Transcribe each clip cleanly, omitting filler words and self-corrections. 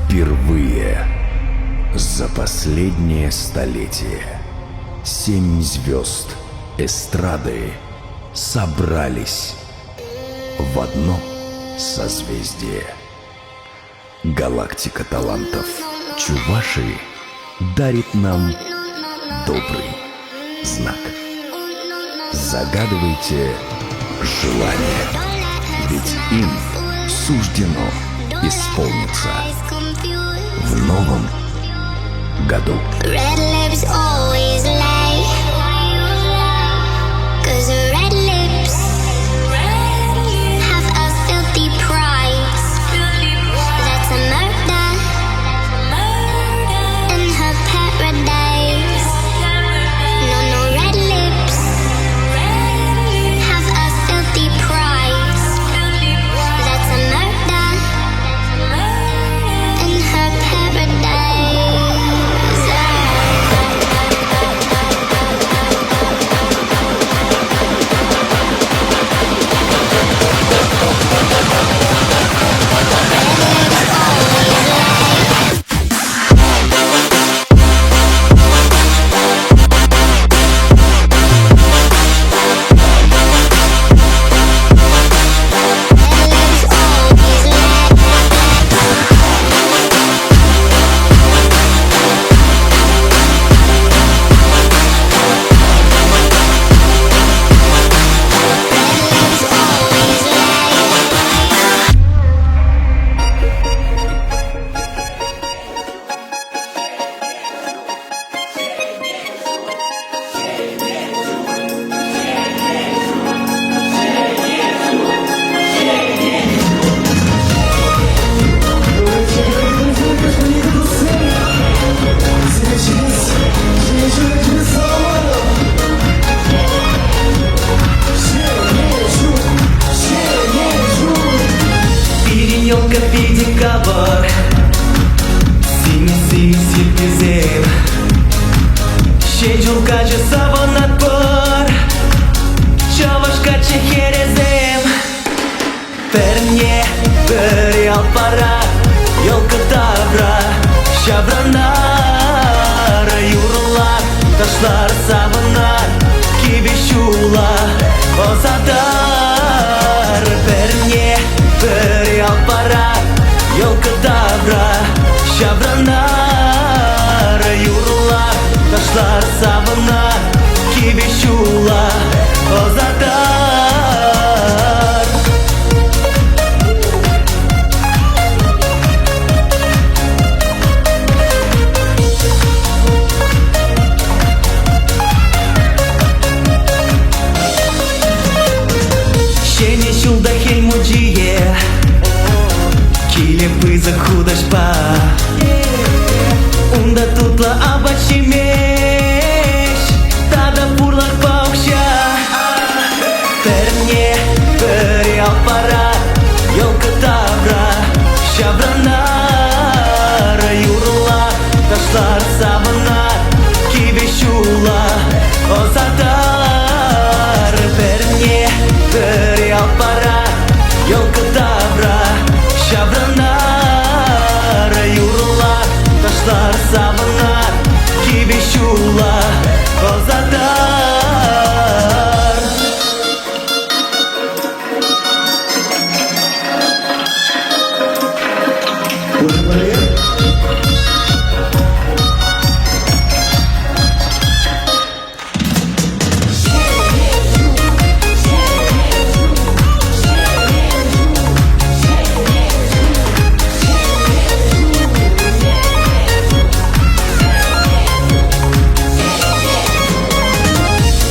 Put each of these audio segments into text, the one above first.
Впервые за последнее столетие 7 звезд эстрады собрались в одно созвездие. Галактика талантов Чувашии дарит нам добрый знак. Загадывайте желание, ведь им суждено исполниться в новом году. В виде кабар, синий güzel. Şecul kaçı savunat var, Çavaş kaçı herezem. Vermeye bir yol para, yol kadavra, şavranar, yurlar, taşlar savunar, gibi şula, o zadar. Vermeye bir yol para, yol kadavra, şavranar, yurlar, taşlar savunar, gibi şula, o zadar. Şulda helmuciye Kile pıza kudashpa Unda tutla abachimesh Tada purlak paukşa Vermeye bir yol para Yol kadavra Şavranar Yurlar taşlar savunar Gibi şula o zadar. Vermeye bir yol para Yol kadavra şavranar, yurlar, taşlar savunar, gibi şula o zadar.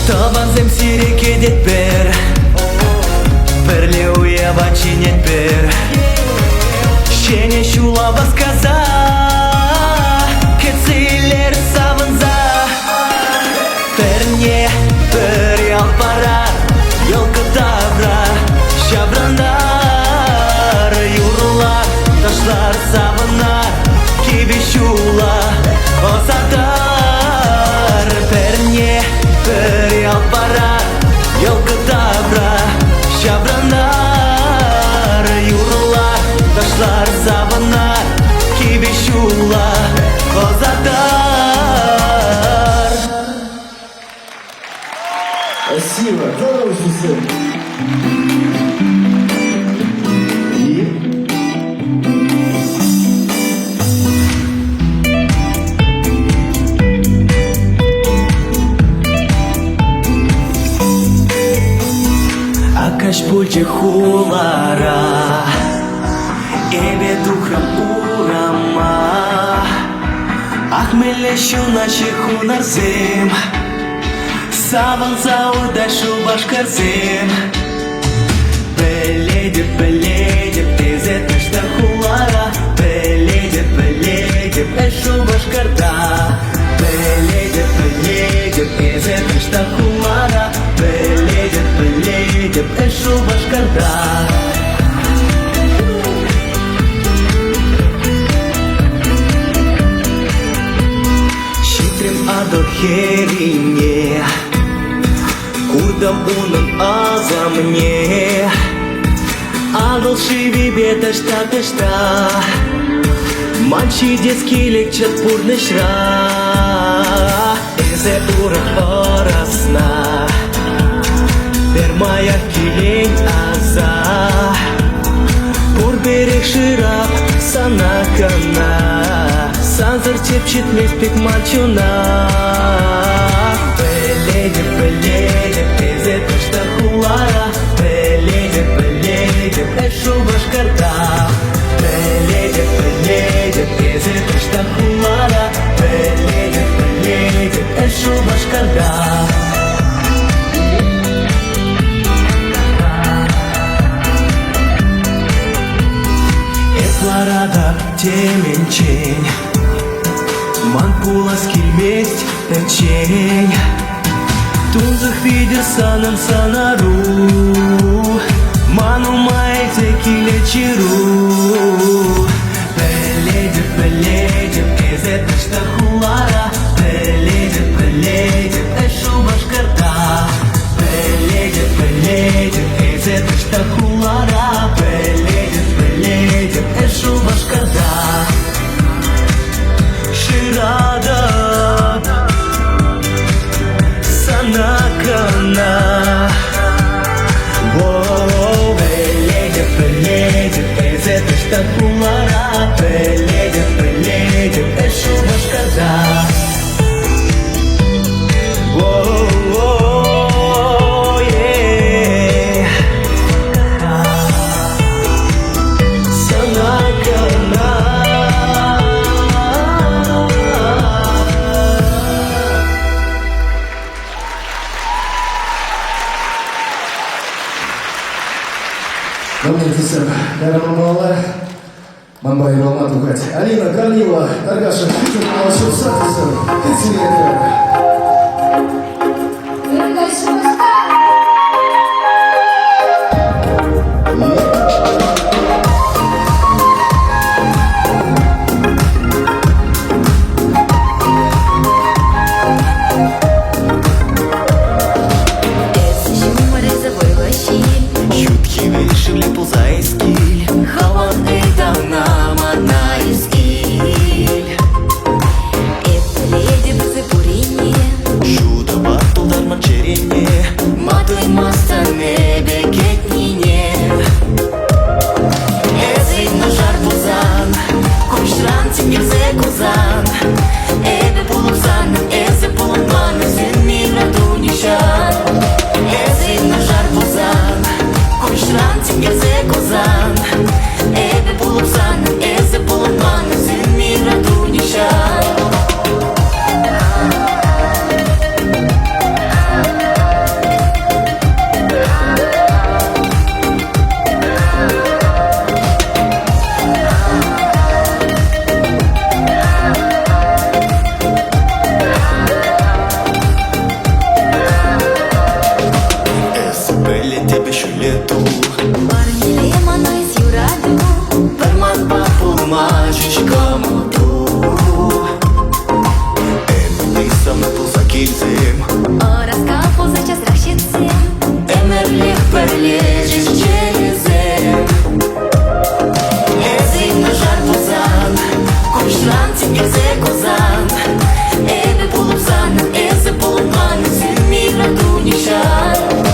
Tavanzem sirek edet ber Perle uyeva чинет ber Şene şula baskaza Ketsiler savunza Vermeye bir yol para Yol kadavra şavranar Yurlar taşlar savunar Gibi şula o zadar. Vermeye bir yol para Yol kadavra şavranar Yurlar taşlar savunar Gibi Спасибо. Продолжите. И... Akash pulche hulara Ebe dukram urama Ahmele şunaşı hunarzim Savan saudaşu başkarzim Beledip tezet nişta hulara Beledip eşu başkarda Beledip tezet nişta hulara Beledip eşu başkarda Херине Курдам унам аза мне Адал шиви беташта ташта Манчи детский лекчат пурнышра Эзе ура орасна Пермая килень аза Пурберег ширап санакана Санзар чепчет меспек манчуна Beledip tezet nişta hulara Beledip eşu başkarda Beledip tezet nişta hulara Beledip eşu başkarda Eslarada temençень Ман пулас килместь течень Тунзах видер санам санару Ману маете килечиру Beledip ezet nişta hulara Beledip eşu başkarda Beledip ezet nişta hulara Beledip eşu başkarda Şirada Sanakana Beledip ezet nişta hulara Beledip eşu başkarda Намнетесем, Карамамала, Мамбай Роматухать, Алина Карлила, Таргаша Фитин, Алашев Сатисов, Кицилетер. Eze bulungan, eze bulungan, eze migratu nişan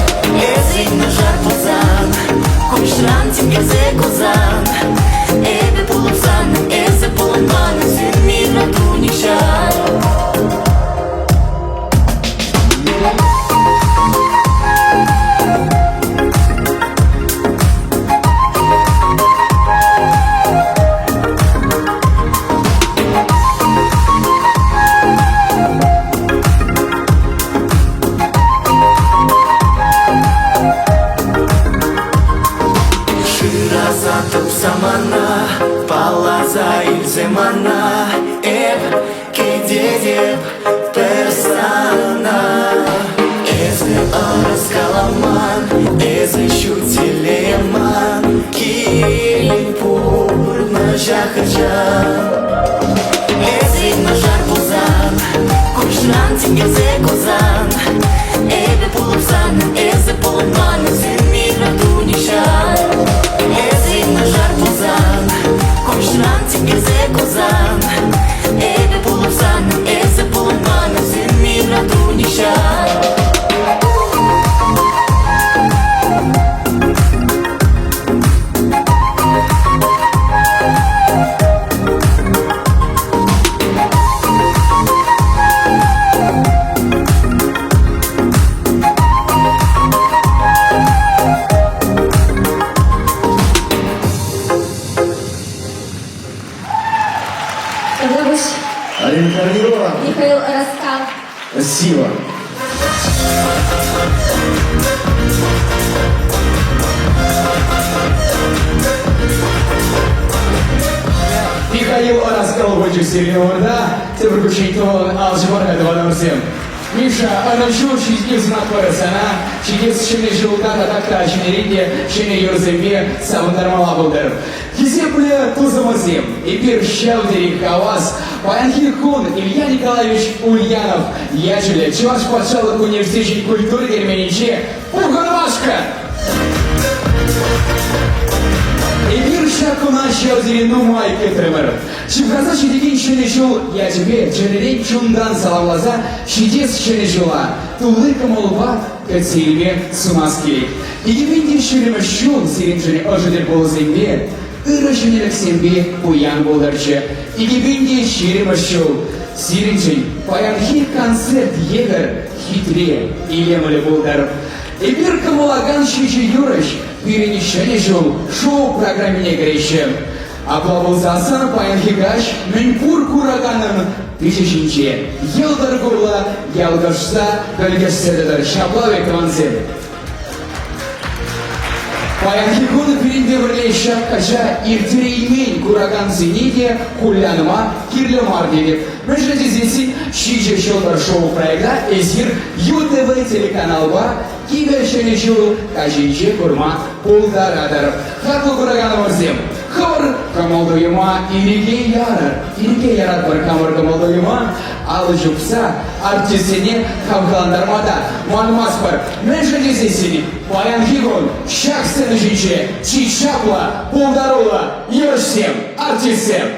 il semana che diedi persona. Ese aras kalaman, ese şuteleman, ki purna şakaca. Ese najar bozan, kuşran tingeze kozan. Ebe pulupsan, ese pulman, zemi radu nişan. Ese najar bozan, kuşran tingeze kozan. Ebe pulupsan, ese pulman, zemi radu nişan. Алина Корнилова. Михаил Раскал. Спасибо. Михаил Раскал хочет серьезно. Тепер кучейton alçıvar adamlarım. Миша, анашур чиздиз находится, чиздиз шины желтан, а так-то чинеринде, шины юрзембе, сам нормала булдыр. Кизепле тузамазем, и пир щелдери хавас, Панхирхун Илья Николаевич Ульянов, ежели чуваш пошел к университете культуры Гермениче, Пуганвашка! Эфир шаку нашел зелену майке тремер. Чифраза шедегин шене жул, я тебе дженерей чундан салавлаза, шедес шене жула, тулыка молуба, кацильбе сумаски. И гибинди шереме шун, сиринжене ожидер болзембе, ырышенелек сембе уян болдарче. И гибинди шереме шул, сиринжен, паянхи концерт егер, хитре, илемеле болдар. Эфир камулаган шичи юрыш, перенещение шоу программе не грешим. Аплавылзасын паянхигаш Мэнпур кураганын тысячинче елдар гурла ялгашса гальгашседер шаплаве кванзем. Паянхигуны перенде бірлейші қажа иртереймен кураган зенеге кулляныма кирлемар дедіп. Мәжілді зесі шиже шелдар шоу проекта эзир ЮТВ телеканалба киге шене жыл кажинче курма пулдарадыр. Хатлы кураганы мұрзем. Хабар камалдойыма ириге ярат бір камыр камалдойыма алы жүпса артисіне қамқаландармада манмас бар. Мәжілді зесіне Паянхигун шақсыны жинче чичапла пулдарула ершсем артисем.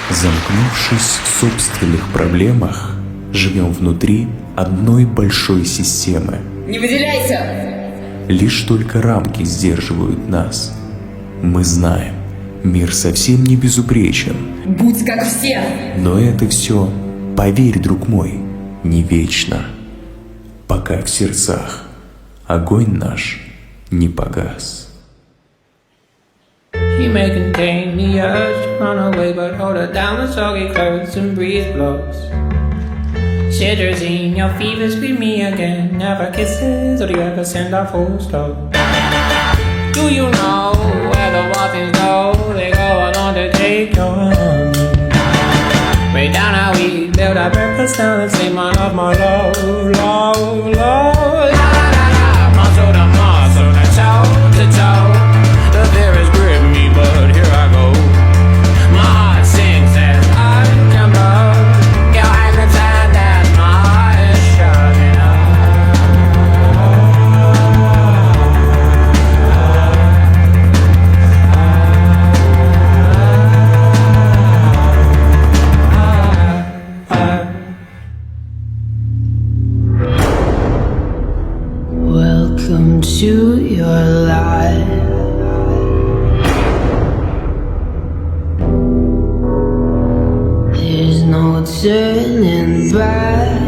Замкнувшись в собственных проблемах, живем внутри одной большой системы. Не выделяйся! Лишь только рамки сдерживают нас. Мы знаем, мир совсем не безупречен. Будь как все! Но это все, поверь, друг мой, не вечно. Пока в сердцах огонь наш не погас. He may contain the urge to run away, but hold her down with soggy clothes and breeze blows. Shivers in your fever, scream me again. Never kisses, or do you ever send a full stop? Do you know where the waffles go? They go along to take your hand. Way down how we build our breakfast down and say my love, love, love. La la la la, muscle to toe to toe. The fear is grip me, but here I go. My heart sings as I tremble. Girl, I can tell that my heart is shutting up. Welcome to your life. There's no turning back.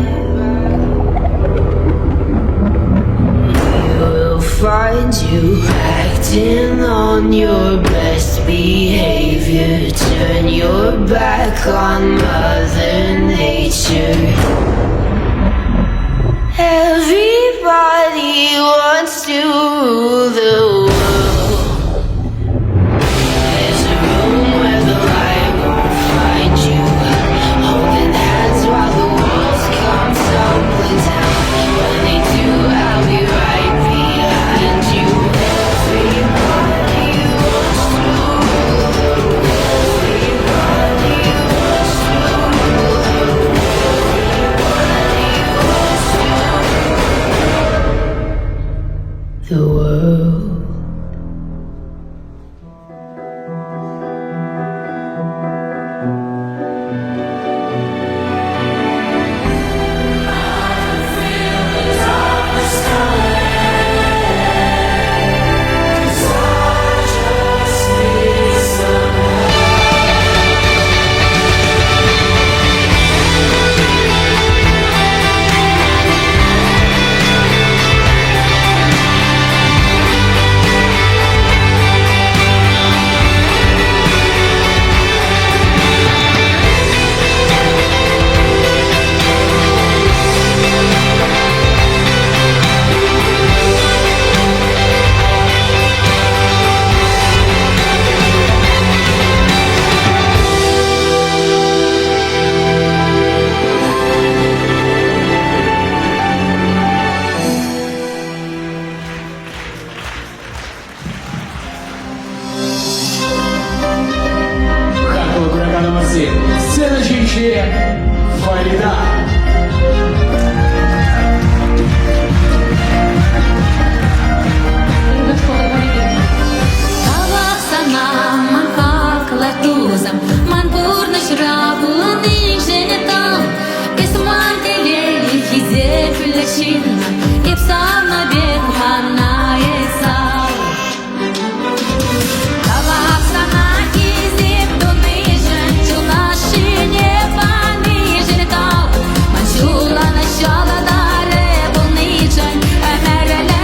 You will find you acting on your best behavior. Turn your back on Mother Nature. Everybody wants to rule the world. There's a диджея Фарида. Kavak sana man kakla tuzam man burna shrabu ni jenetam Isman tege hize flashin ipsana bekhana esal Kavak sana izip donation chula shine pani jenetam man chula na shala dare bunijay emerele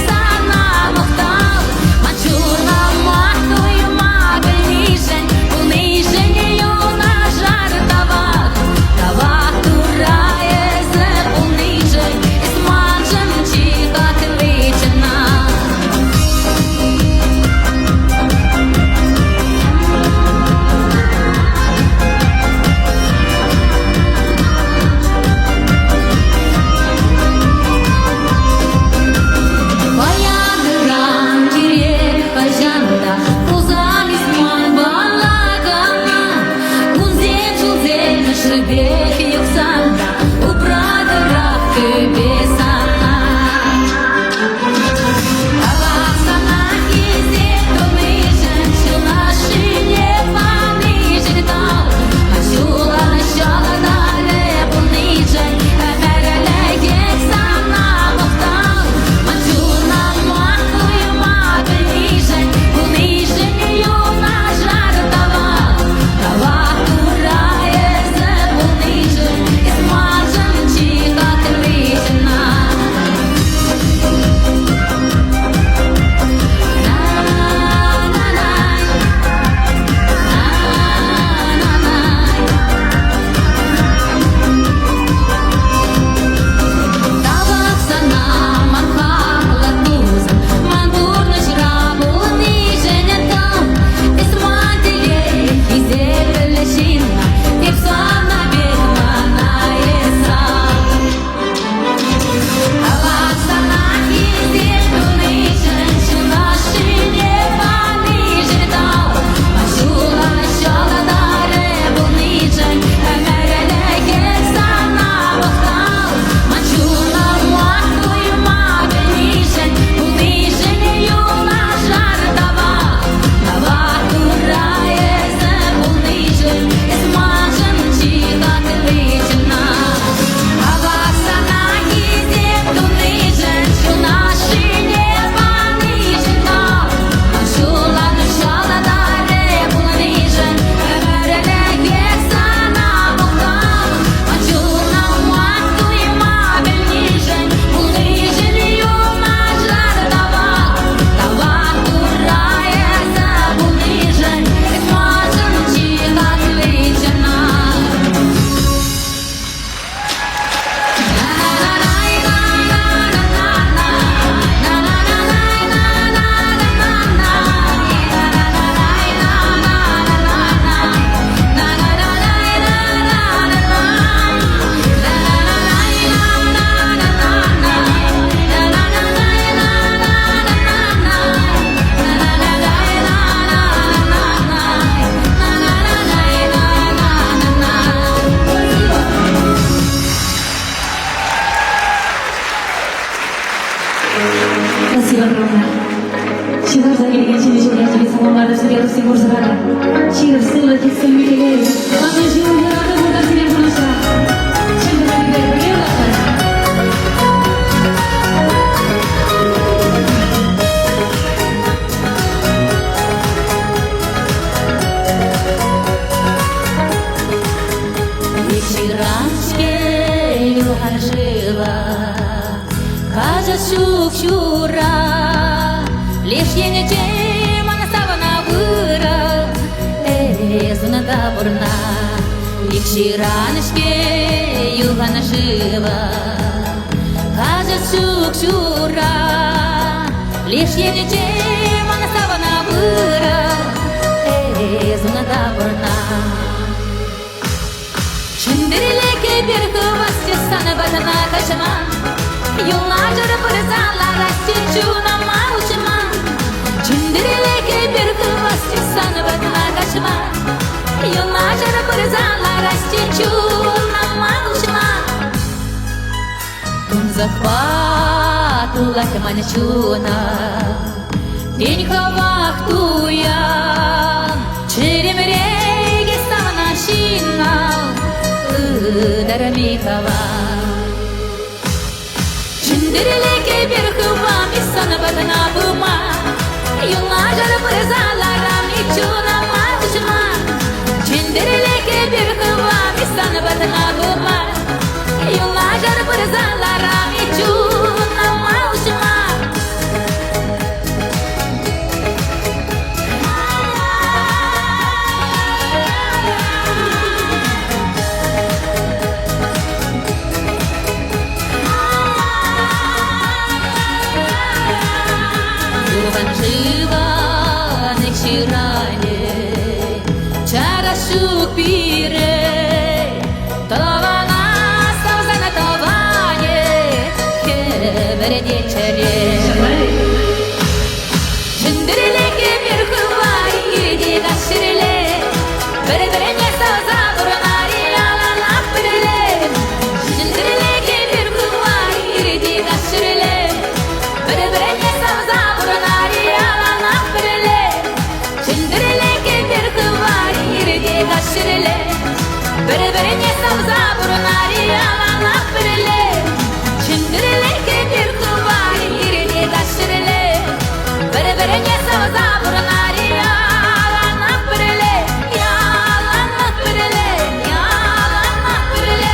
sana muhtal Мачула махтую мабельнижень, униженью на жар тавах, тавах турає зе унижень, і смажем чіка кличена. Баядыран керек хажанда, кузан исман балагана, кунзен чулзен шрбек юксанда, убрадырак кебесана. Кавак сана изеп тонижен, чула шине панижен тал, мачула начала даре понижен, эмерелек сана мохтал, мачула махтую мабельнижен, униженью на жар тавах, тавах турає зе понижен, і смажем чіка кличена. Kavak sana man kakla tuzam man burna shrabu ni jenetam Isman tege hize flashinna ipsana bekhana esal Kavak sana izip donation chula shine pani jenetam Machula shala dare bunijay emerelek sana muhtal Мачула махтую мабельнижен, униженью на жар тавах, тавах турає зе унижен, і смажем чіка кличена. Кавак сана изеп тонижен, чула шине панижен тал, мачула начала даре понижен, емерелек сана мохтал, мачула махтую мабельнижен, униженью на жар тавах, тавах турає зе унижен, і смажем чіка кличена. Спасибо огромное. Чего заметили, чего я тебе самому надо себе всем урзрада. Чего сила кисел микелей. Мама живу я рада буду тебе бруса. Чем ты так говоришь? Поняла? Вечеранське югаржила, кажа шукшура, лиш єнече мана савана вира, зуна таборна. Вечеранське югаржила, кажа шукшура, лиш єнече мана савана вира, зуна таборна. Чындырылеке бир кывасты саны батына качыма Юлна жырып ырзала расти чуна маушыма Чындырылеке бир кывасты саны батына качыма Юлна жырып ырзала расти захвату лакманчуна Денька вахтуя Черемреги самнашина Дарамикова Чиндирелеке bir hıvam İsana badına bıma Yıllarca pırzalara miçuna mavcıma Чиндирелеке bir hıvam İsana badına bıma Yıllarca pırzalara miçuna mavcıma Жива нечиране, чара шупире, тавана ставза на таване, хебере дечере. Чиндирелеке bir hıvay yedi gaşirele, bere bere ne stavza buranari alana pirele. Чиндирелеке bir hıvay yedi gaşirele, bere bere ne stavza buranari alana pirele. Чиндирелеке bir hıvay yedi gaşirele, bere bere ne stavza buranari alana pirele. Чиндирелеке bir hıvay yedi gaşirele, bere bere ne stavza buranari alana pirele. Alana pirele, alana pirele.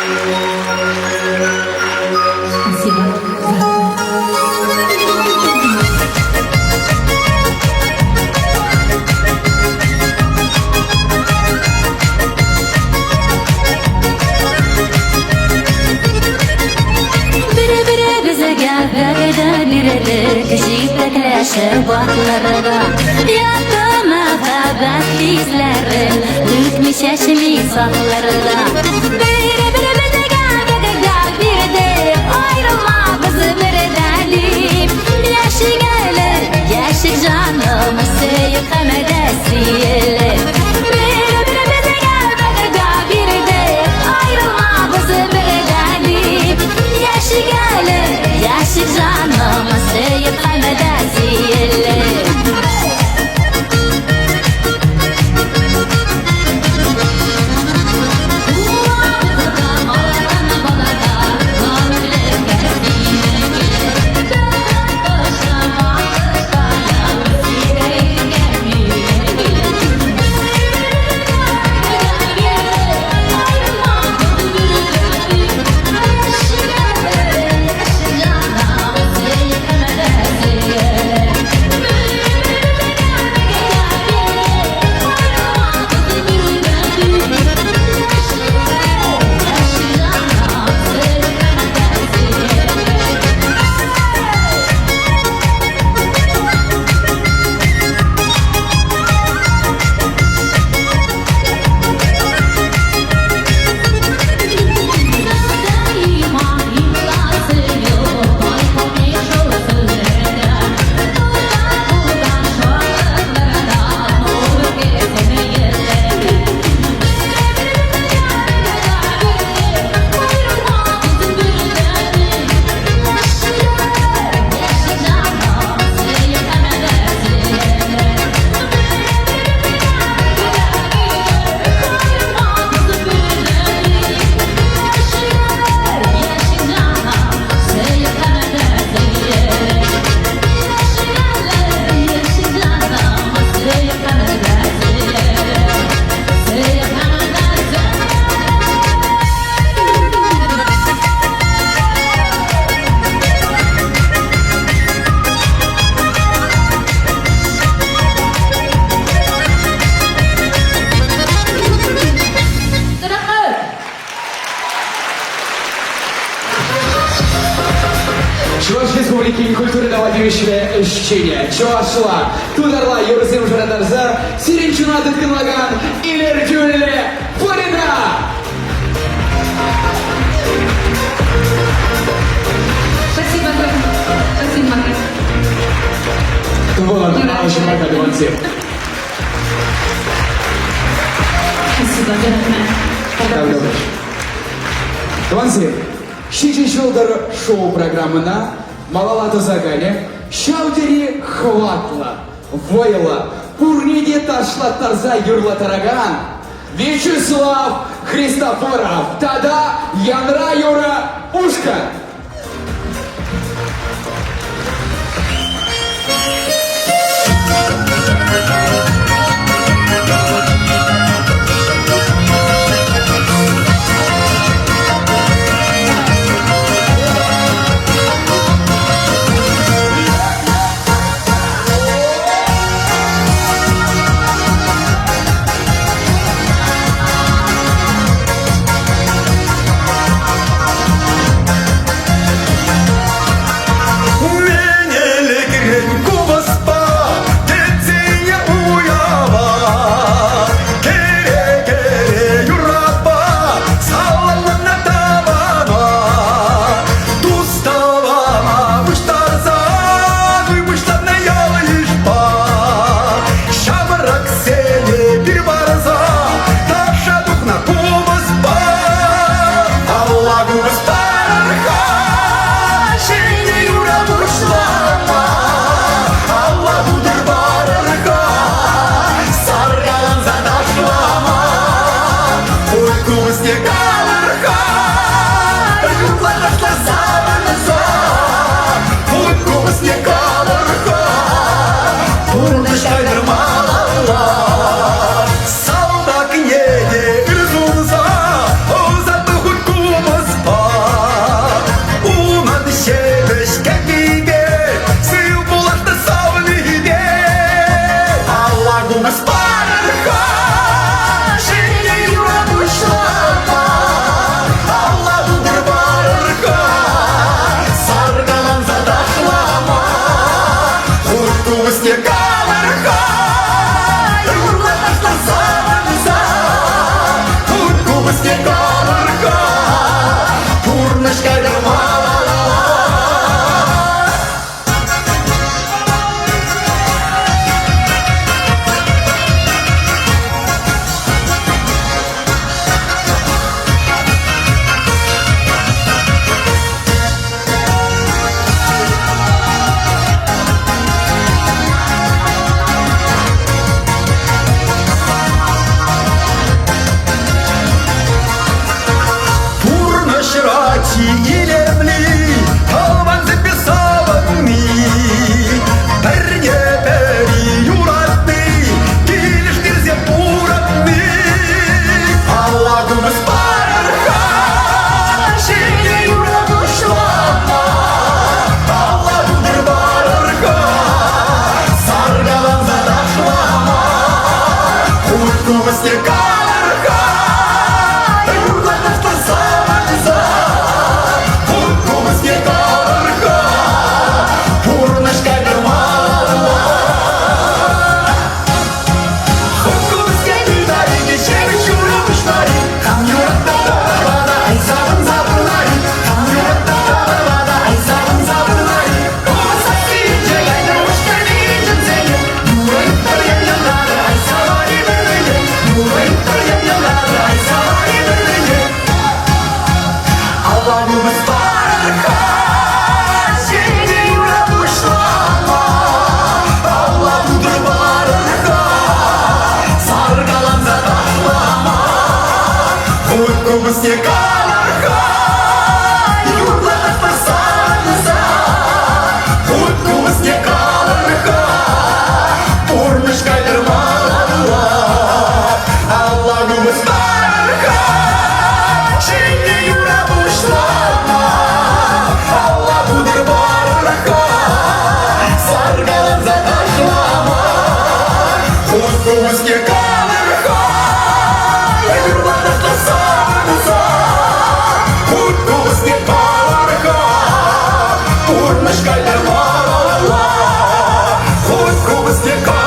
Спасибо за Biri bize gel verden biridir Kişilik yaşavatlarına Yakama haber izlerin Dökmüş eşimi saklarına Biri bize gel bir de Ayrılma bizi birdenip Yaşı gelir yaşık canım Seyip emedesiyle Biri bize gel bir de Ayrılma bizi birdenip Yaşı gelir yaşık canım Seyip emedesiyle Чуваш Республики культурного девичьего ощущения. Чувашла, Тударла, Юрзим Жарадарза, Сиренчуна Дытканлаган, Илер Джуле, Фарида! Спасибо, спасибо, Макс. Вот, очень много девансив. Спасибо, дорогая. Девансив. Шичи Шолдер шоу программына Малалата Загане Шаудери хватла, войла, Пурниде ташла тарза юрла тараган Вячеслав Христофоров, Тада Янра Юра Ушка. Хутку снега юрлата пасанса Хутку снега урмышка дермала Аллаху мустарха Шине юра бушлама Аллаху дербарха Саргалан заташлама Хутку снега юрлата пасанса Хутку снега урмышка дермала Хутку снега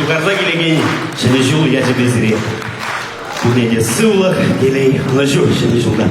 Yukarıda gelin şimdi şu yaşı beziri. Bu nece sıvılar gelin ulaşıyor şimdi şundan.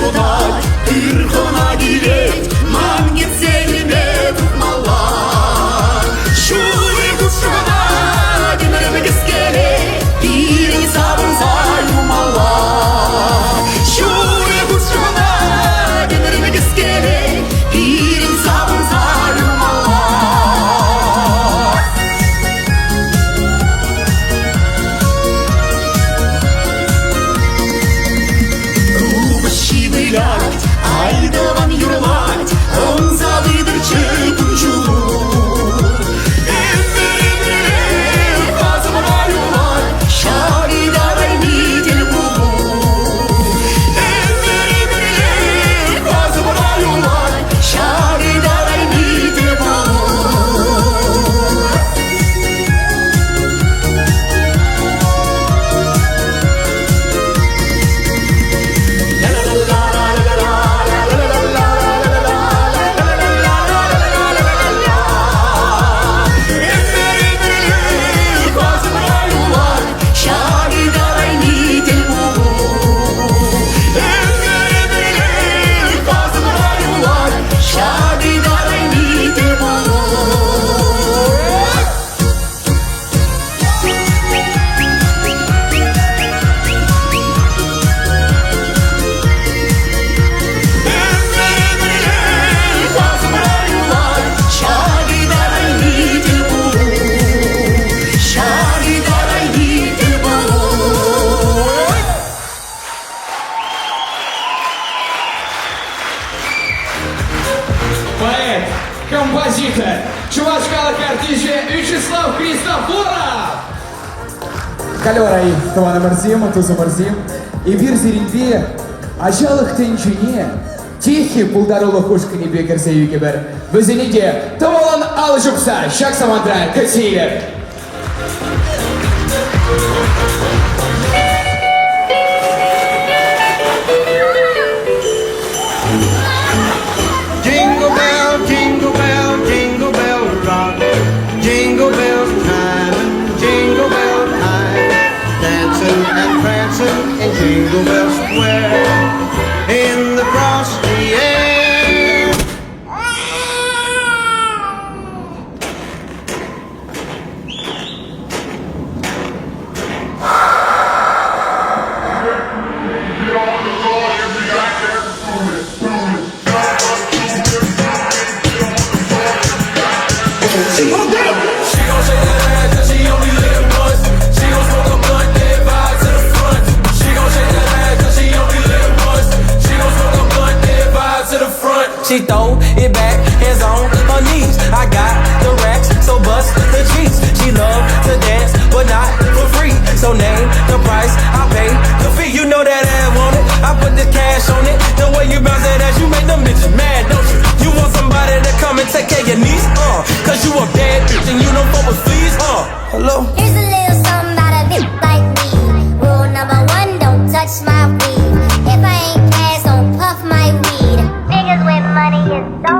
тутать, ырхына килет, ман кетсериме тукмала. Шулы кушана, демермегес келе, ирин сабынса юмала. Шулы кушана, демермегес келе, ирин сабынса юмала. Айдаван юрлать, он завыдырчы күнчулу. Эмберембере казмараюлар, шаридарай мител булу. Эмберембере казмараюлар, шаридарай мител булу. Поэт, композитор, Чувашкалық артисі Вячеслав Христофоров. Калорай Туваны Мырзим, Тузы Мырзим. И бир зеринде ажалық тенчуне, тихи пулдарулы хушкани бекерсе югебер. Бізінеде тавалан алы жұпса, шак самандра көтсейлер. Jingle bell, jingle bell, jingle bell rock. Jingle bell time, jingle bell time. Dancing and prancing in Jingle Bell Square. In the frosty air. She throw it back, hands on her knees. I got the racks, so bust the cheeks. She love to dance, but not for free. So name the price, I pay the fee. You know that I want it, I put the cash on it. The way you bounce that ass, you make them bitches mad, don't you? You want somebody to come and take care of your niece, cause you a bad bitch and you don't fuck with fleas, hello? Here's a little something about a bitch like me. Rule number 1, don't touch my weed. If I ain't cash, don't puff my weed. Niggas with money is so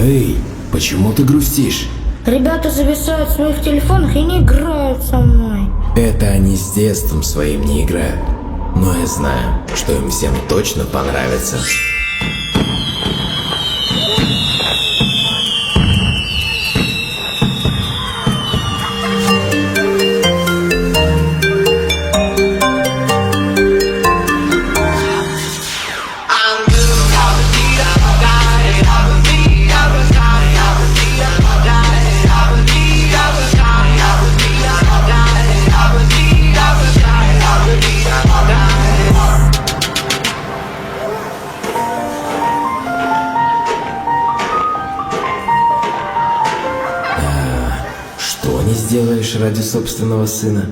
Эй, почему ты грустишь? Ребята зависают в своих телефонах и не играют со мной. Это они с детством своим не играют. Но я знаю, что им всем точно понравится. Что не сделаешь ради собственного сына?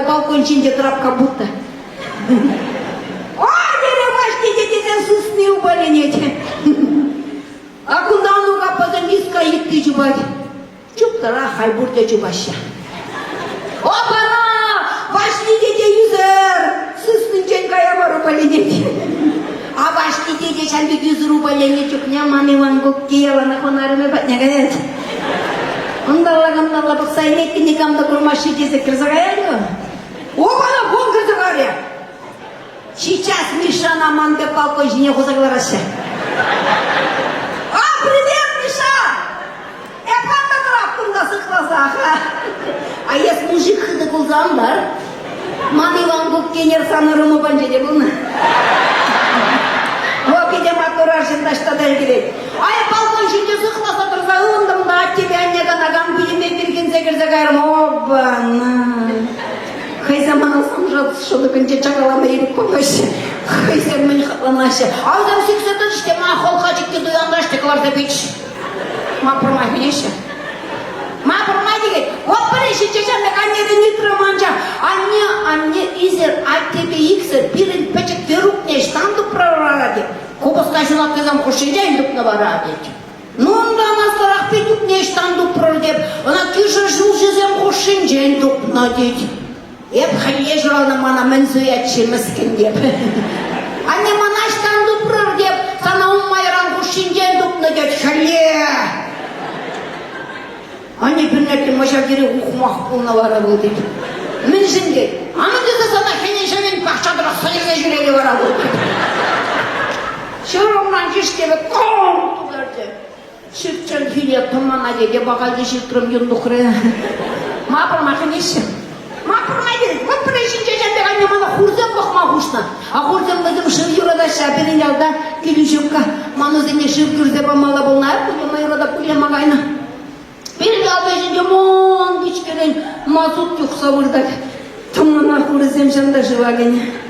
Балкон чинде трап как будто. Ой, деревашки, дети, сусны уболенете. А куда ну-ка позамиска идти чубать? Чуптара хайбурте чубаща. Опа-на! Вашли дети юзер! Сусны ченка я вару поленете. А вашли дети шанбик юзер уболене чукня маны вангук киева на хонарыме патнягает. Ондалла бақсайнетті некамда құрмашы десек кірзағаялы. Опана, вон кірзағаря. Сейчас Миша на манде палкой жіне қозағыларашы. А, привет, Миша! Эпанда трафтында сықласаға. А ес мужик хыды қылзандар. Маны вангук кенер санырымы банжеде бұлны. Океде матура жындаштадан керек. Ай, балкон жінде сықласа тұрзағы ондымда ат тебе аннега наган біліме берген зәгір-зәгірім. Обана. Хайзаман алсам жаты шоды күнде чақалама еріп қоймашы. Хайзам мен қатланашы. Аудам сексетін іште ма қолға жекте дуяндашты кыларда бетші. Ма пұрмай менеші. Ма пұрмай деген. Вот бірінші чешемдік аннеді нитроманжа. Анне изер, ат тебе иксер, бірін пәчек верукне штанды прорараде. Кобаска жылап кезам қошынжа үйдіпні барады. Ну, онда мастарақ петук не штанды прор деп, она күйші жыл жезем қошынжа үйдіпні дед. Еп хәле жұрална мана мәнзуятші мүскін деп. Анне мана штанды прор деп, сана ұмайран қошынжа үйдіпні дед хәле. Анне бірнәтті маша керек ұқымақ болна бара бұл дед. Мен жінге, аны деді сана хәнешемен пақшадырақ сайырға жүрелі бара бұл дед. Шырымнан жештебі қоң тұларды. Шыртчан хүйне тұмана деде бағайды жыртырым юндықыры. Мапыр мақынеші. Мапыр майды. Вот бірейшін жежембе ғанне мана хурзен бұқма құшна. А хурзен мұзым шыр юрадаша берін ялда келушімка. Манызыне шыр күрзе бамала болна. Пулема юрада пулема ғайна. Берін ялда жінде мон кечкерен мазут юқса бұрдак. Тұмана хурзем жанда жылағыне.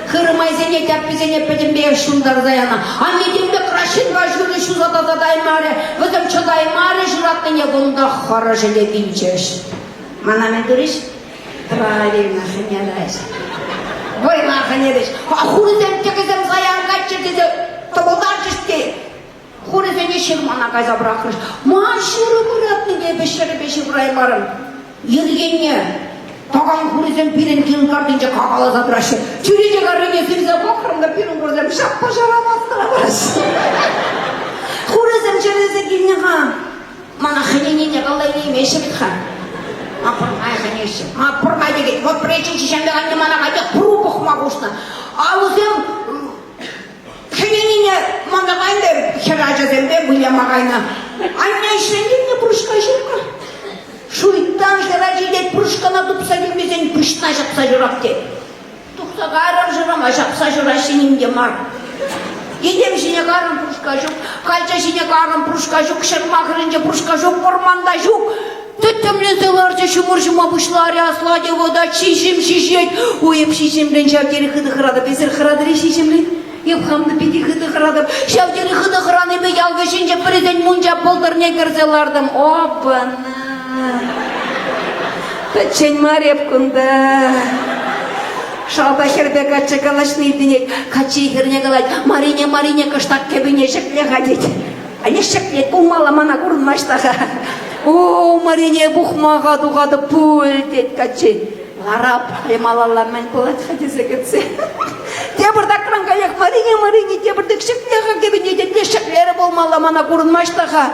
Кырмайзене тәппізене пәдімбе шундар заяна. Аннедембе крашын важгүрі шузатадай маре, візім чыдай маре жыратныне бұнда қара жыле бейчеш. Мана мен көреш? Правильно, хынядайш. Бойна хынядайш. А хурызем текізем заянға чертезе тұбылдар жіште. Хурызене шырмана қайза бірақырыш. Ма шыры бұратныне бешері бұраймарым. Елгенне. Тағам хурызем пирен кейін картынча қағала затырашы. Чүреже қарыне сірзе бақырымда пирен көрзем шаппа жарамастыра барашы. Хурызем чүрезе келіне ға. Мана хыненене қалай емеші бітха. Мапырмай хынеші. Мапырмай деген. Вот біречен шешемде ғанне мана қайдек құру бұқма құшна. Аузем хыненене мана қайынды хера жаземде бұлема қайна. Айна ішренден не бұрышқа жүрка. Шуйттан жыра жидет пұрышқана тұпса келмесен күштна жапса жырап де. Тұқса қарам жырама жапса жыра сенімде мар. Едем жіне қарам пұрышқа жоқ, қайча жіне қарам пұрышқа жоқ, шырмақырынже пұрышқа жоқ, орманда жоқ. Түттімлезілерді жұмыр-жұма бұшлары асладе вода шишім шишет. Ойып шишімден шавдері қыды қырады, бесір қырадыры шишімден. Епхамды беті қыды қырадым, шавдері қыды қыраны бе ялғышынже президент мұнжа болдырне кірзелардым. Опана. Тәтшен мареп күнді. Шалда хербе качы калашны денек, качы херне калать, марине кыштак кебіне шекле гадет. А не шекле кумала мана курынмаштаға. О, марине бухмаға дуғады пуль дед качы. Ларап, емалалар мен болат хадезе кетсе. Тебірдак рангаяк марине, тебірдік шеклеға кебіне дед, шеклері болмала мана курынмаштаға.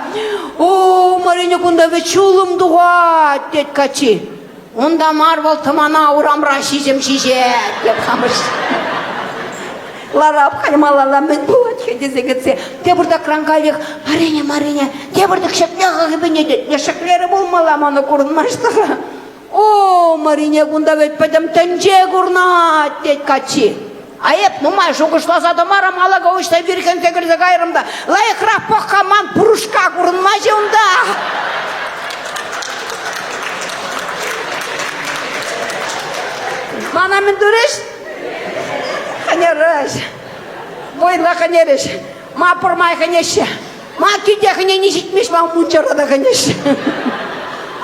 О, марине күнда ве чулым дуға дед качы. Онда марвал тымана урамра шизем шизет, деп қамыш. Ларап қаймалала мен болат хедезе кетсе. Тебірді кранғавек, марине, тебірдік шеклеға кебіне де, шеклері болмала маны көрінмаштыға. О, марине күнда өтпедім тәнже көрнат, дед качы. Айып, нұма жоғышлазады марам алаға өшті берген секірді қайрымда. Лайықрақ поқаман пұрышқа көрінма жеунда. Мана мен дөреш? Ханереш. Бойла ханереш. Ма пұрмай ханеше. Ма күйде хане не жетмеш, ма мұнчарада ханеше.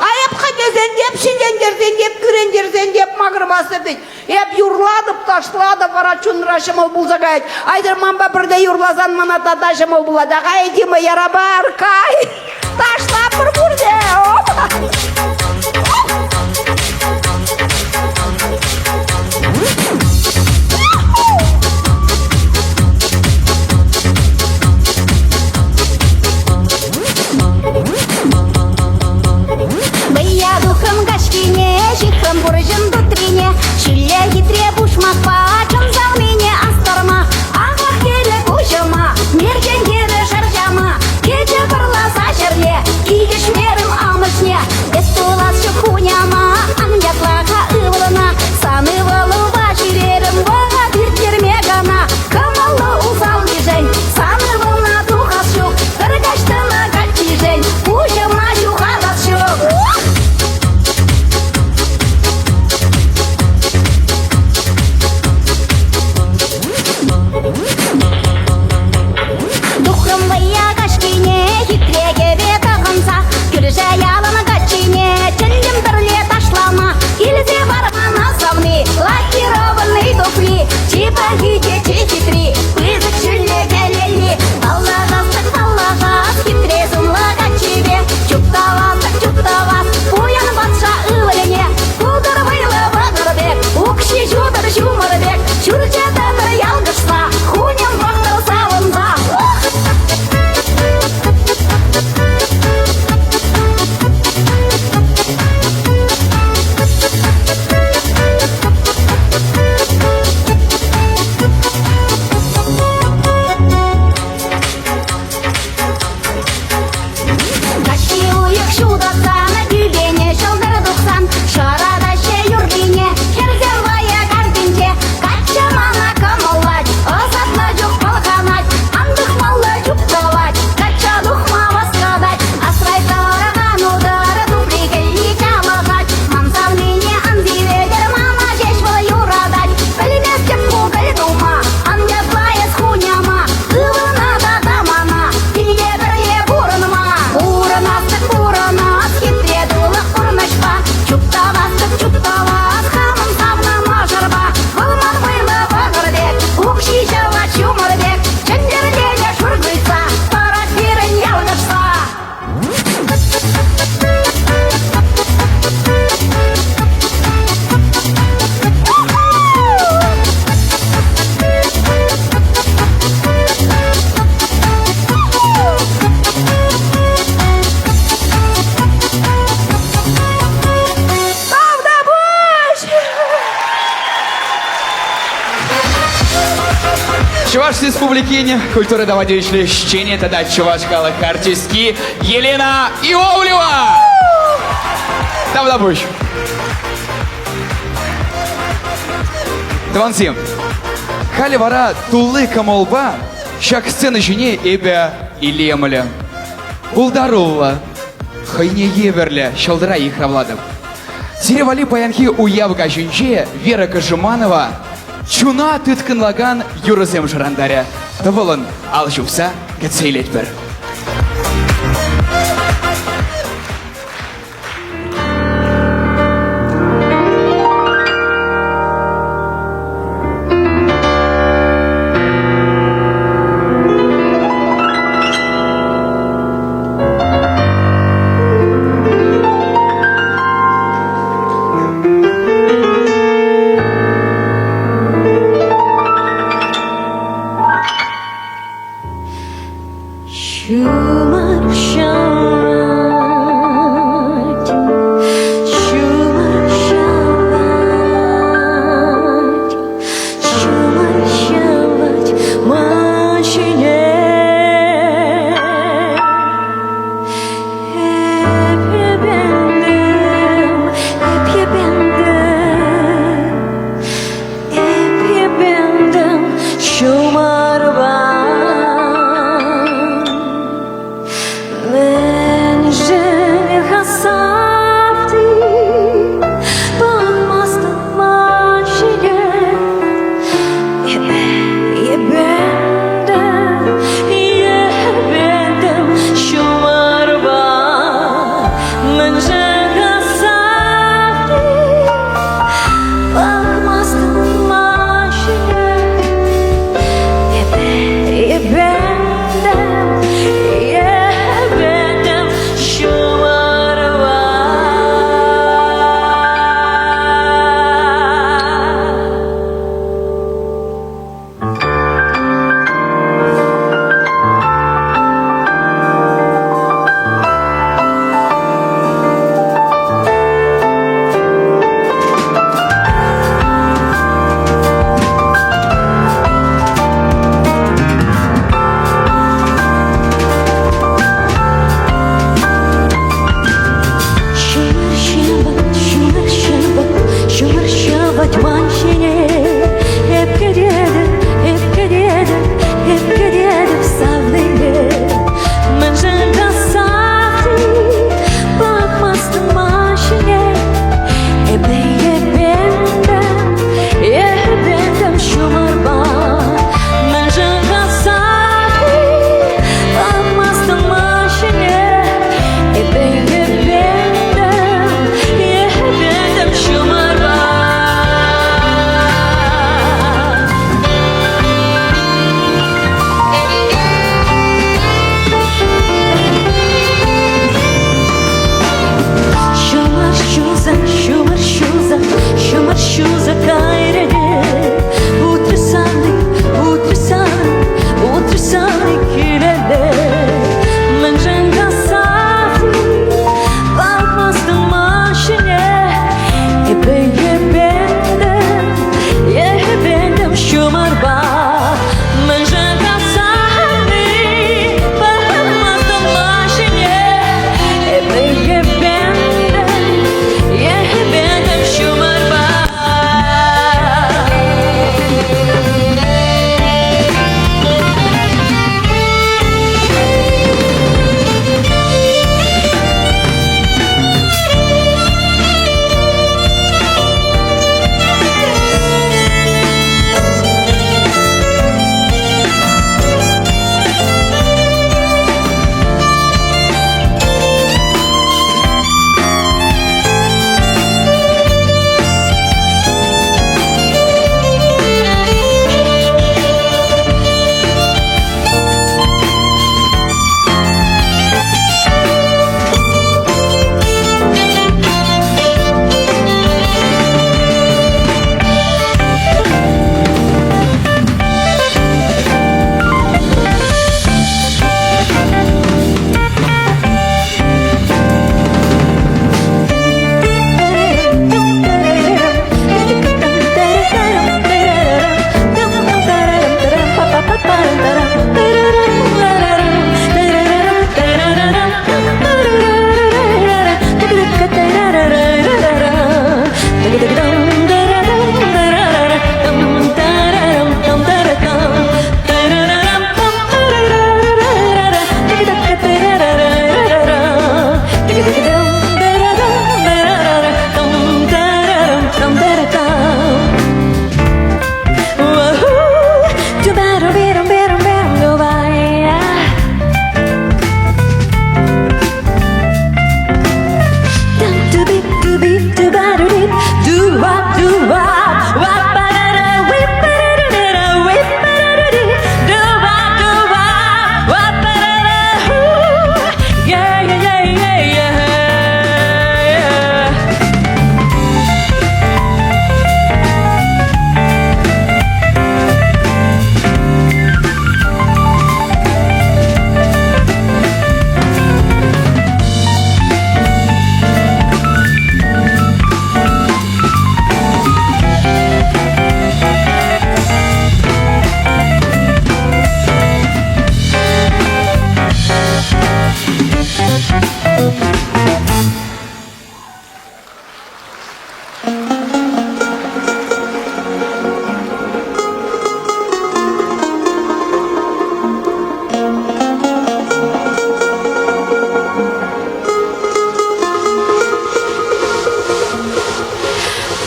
Айып ханезен деп, шелендерден деп, күрендерден деп мағырбасы дейді. Еп юрладып, ташлады, варачун рашымыл бұлзағайд. Айдыр мамба бірде юрлазан маната дашымыл бұлады. Ғайдимы ярабар, кай. Ташла бір бүрде. Бая духом гашкине, жихом буржин дутрине, шилле хитре бушмакпа, чон залмине астарма, ага хеле кужама, мерген гере жаржама, кече барласа жерле, кидеш мерім амышне, бестулас шухуняма, аньятлаға ывлына, саны валыва жирерім, ваға биртермегана, камалы узал ежен, саны вылна тухас шух, кыргаштына гачижен, ужама жухадас шух. Духом вая кашкине, хитреге бе тағынса, күрже ялыны гачине, чендем бірле ташлама, келзе бармана савны, лакированный туфли, чипа хите чехитри, пызык жүлле келелі, аллағастық, хитре зумлы гачибе, чуптавас, уян батша ывылене, кудыр вайлы бағырбек, укши жудыр жумырбек, жүрже дәмір ялгышса, хунем бағыр савынса. Гачи уйық шудатсан, күбене жылдыр дұқсан, шарада ше юргине, херзер вая кардинче, кача мана камалать, озатла жоқ балғанать, андық малы жұпталать, кача дұқма басқадать, асрай тараған удары дублигелі камағать, мансавлине андиведер мама жеш бұл юрадать, білмес деп көгіл дума, андятлайыз хуняма, ывына да дамана, тиге бірге бұрынма, Бурынас, хитре дулық ұрнышпа, чуптавас, хамын савна мажырба, бұлман бұйлы бағырбек, ұқши жауа чумырбек, чендерлеге шұргыйса, тарат берін ялғышса. Чуваш республикине, культуры доводишь щене, тогда чувашкалых артистки Елена Иовлева. Давда буш. Тавансим. Хали вара тулы камолба, шак сцена жіне эбе илемлі. Улдарула. Хайне еверлі, шалдыра их равладым. Сиревали паянхи уявка жінче Вера Кажыманова чуна тыткынлаган юрызем жырандаря. Тавылын ал жупса кетсейлет бір.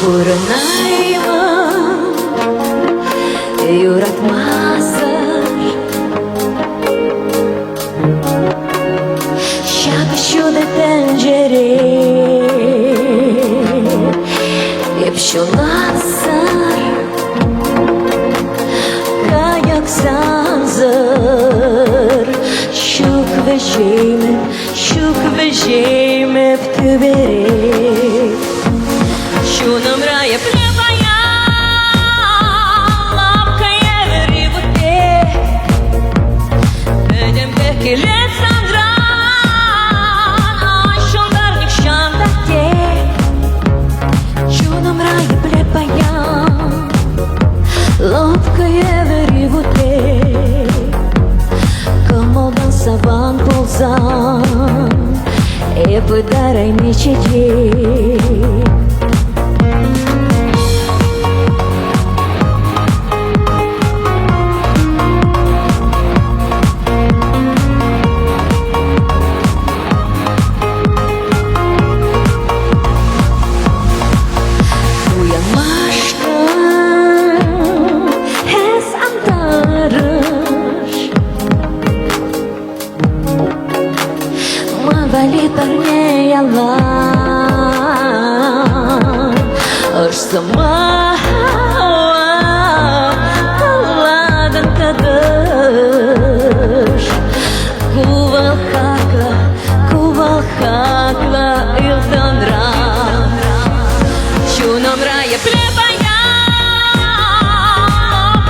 Uğrunayım yuratmazlar Şakışıyor da tencere Hep şunlatsar Kayak sanzır Şuk ve şeyme Ptüberi Şunum raya plebaya Ламкая вривоте Ödüm bekle sandran Aşınlarnik şandate Şunum raya plebaya Ламкая вривоте Комолдан саван ползан Епыдарай мечети Валитарне ялан Ышсыма Каладын тадыш Кувал хакла илтандра Шуном рая плебая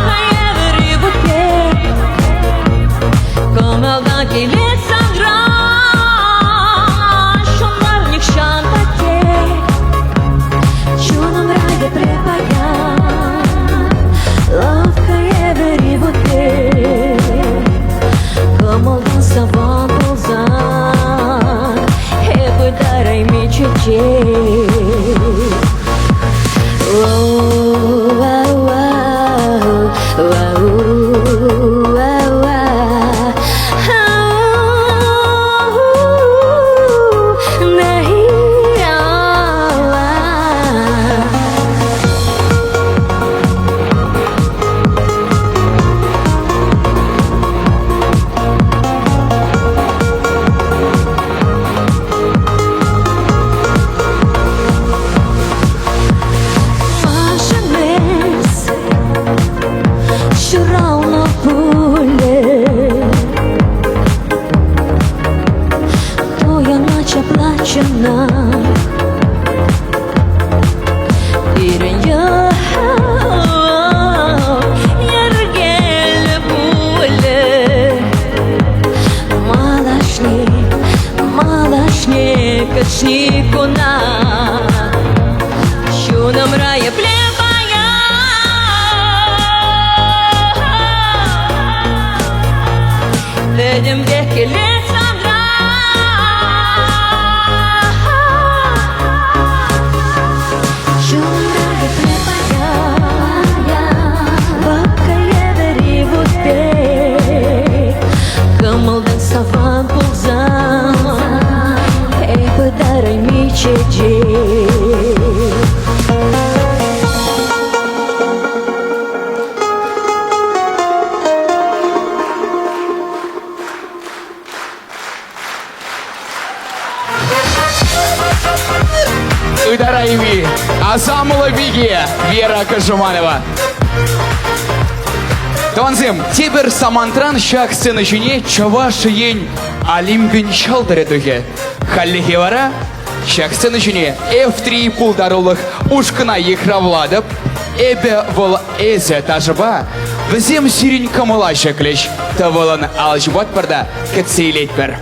Кая вривуте Комалдан келет сандра Саван ползан Епыдарай мечечей Качникуна Шуном рая плебая Ведем веки лесандра Шуном рая плебая Бабкая вривуте Кымылдан саван пулзан Епыдарай мечечей Ыдараеви, Азамула Биги, Вера Кажуманова. Таванзем, тебір самантран шак сцена жіне чавашы ен алимгін шалдыры дүге. Халлихи вара, шак сцена жіне F3 пулдарулық ушкына екравладып, эбе вол эзе тажыба, візем сирин камыла шеклеш, тавылын алжыбат барда кәтсейлет бір.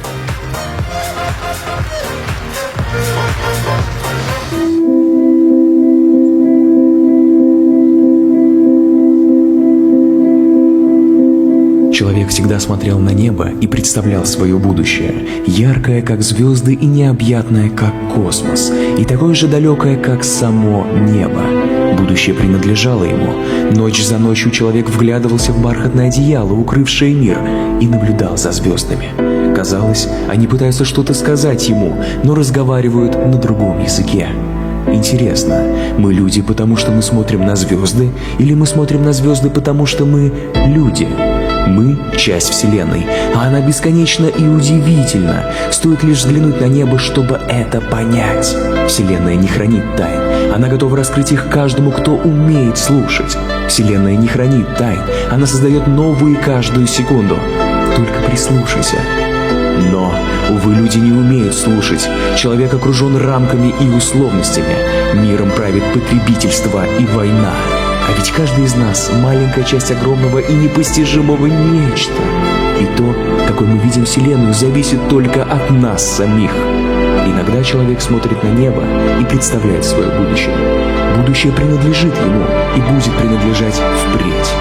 Человек Человек всегда смотрел на небо и представлял свое будущее, яркое, как звезды, и необъятное, как космос, и такое же далекое, как само небо. Будущее принадлежало ему. Ночь за ночью человек вглядывался в бархатное одеяло, укрывшее мир, и наблюдал за звездами. Казалось, они пытаются что-то сказать ему, но разговаривают на другом языке. Интересно, мы люди, потому что мы смотрим на звезды, или мы смотрим на звезды, потому что мы люди? Мы – часть Вселенной, а она бесконечна и удивительна. Стоит лишь взглянуть на небо, чтобы это понять. Вселенная не хранит тайн. Она готова раскрыть их каждому, кто умеет слушать. Вселенная не хранит тайн. Она создает новые каждую секунду. Только прислушайся. Но, увы, люди не умеют слушать. Человек окружен рамками и условностями. Миром правит потребительство и война. А ведь каждый из нас – маленькая часть огромного и непостижимого нечто. И то, какой мы видим Вселенную, зависит только от нас самих. Иногда человек смотрит на небо и представляет свое будущее. Будущее принадлежит ему и будет принадлежать впредь.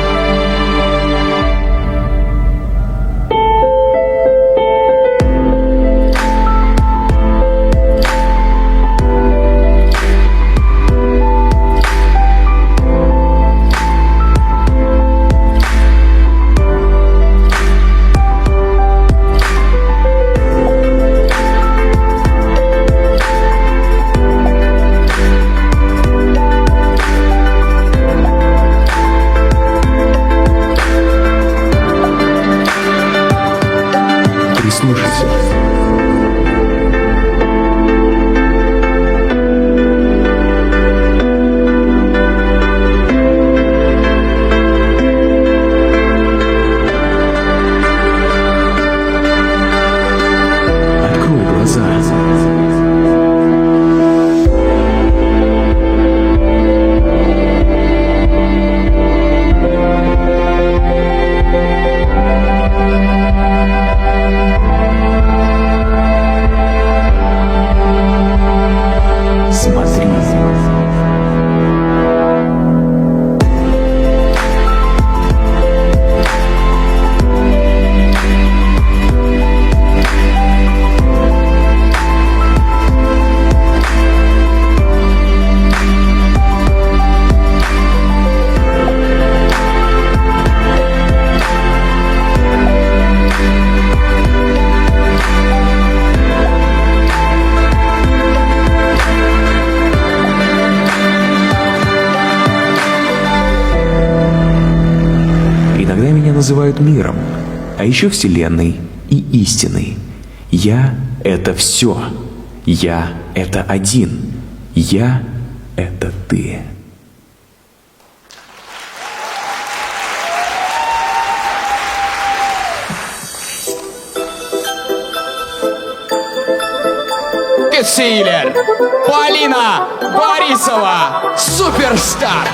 Прислушайся. Открой глаза. Смотри. Иногда меня называют миром, а еще Вселенной и истиной. Я — это все. Я — это один. Я — это ты. Сейлер, Полина Борисова, суперстар!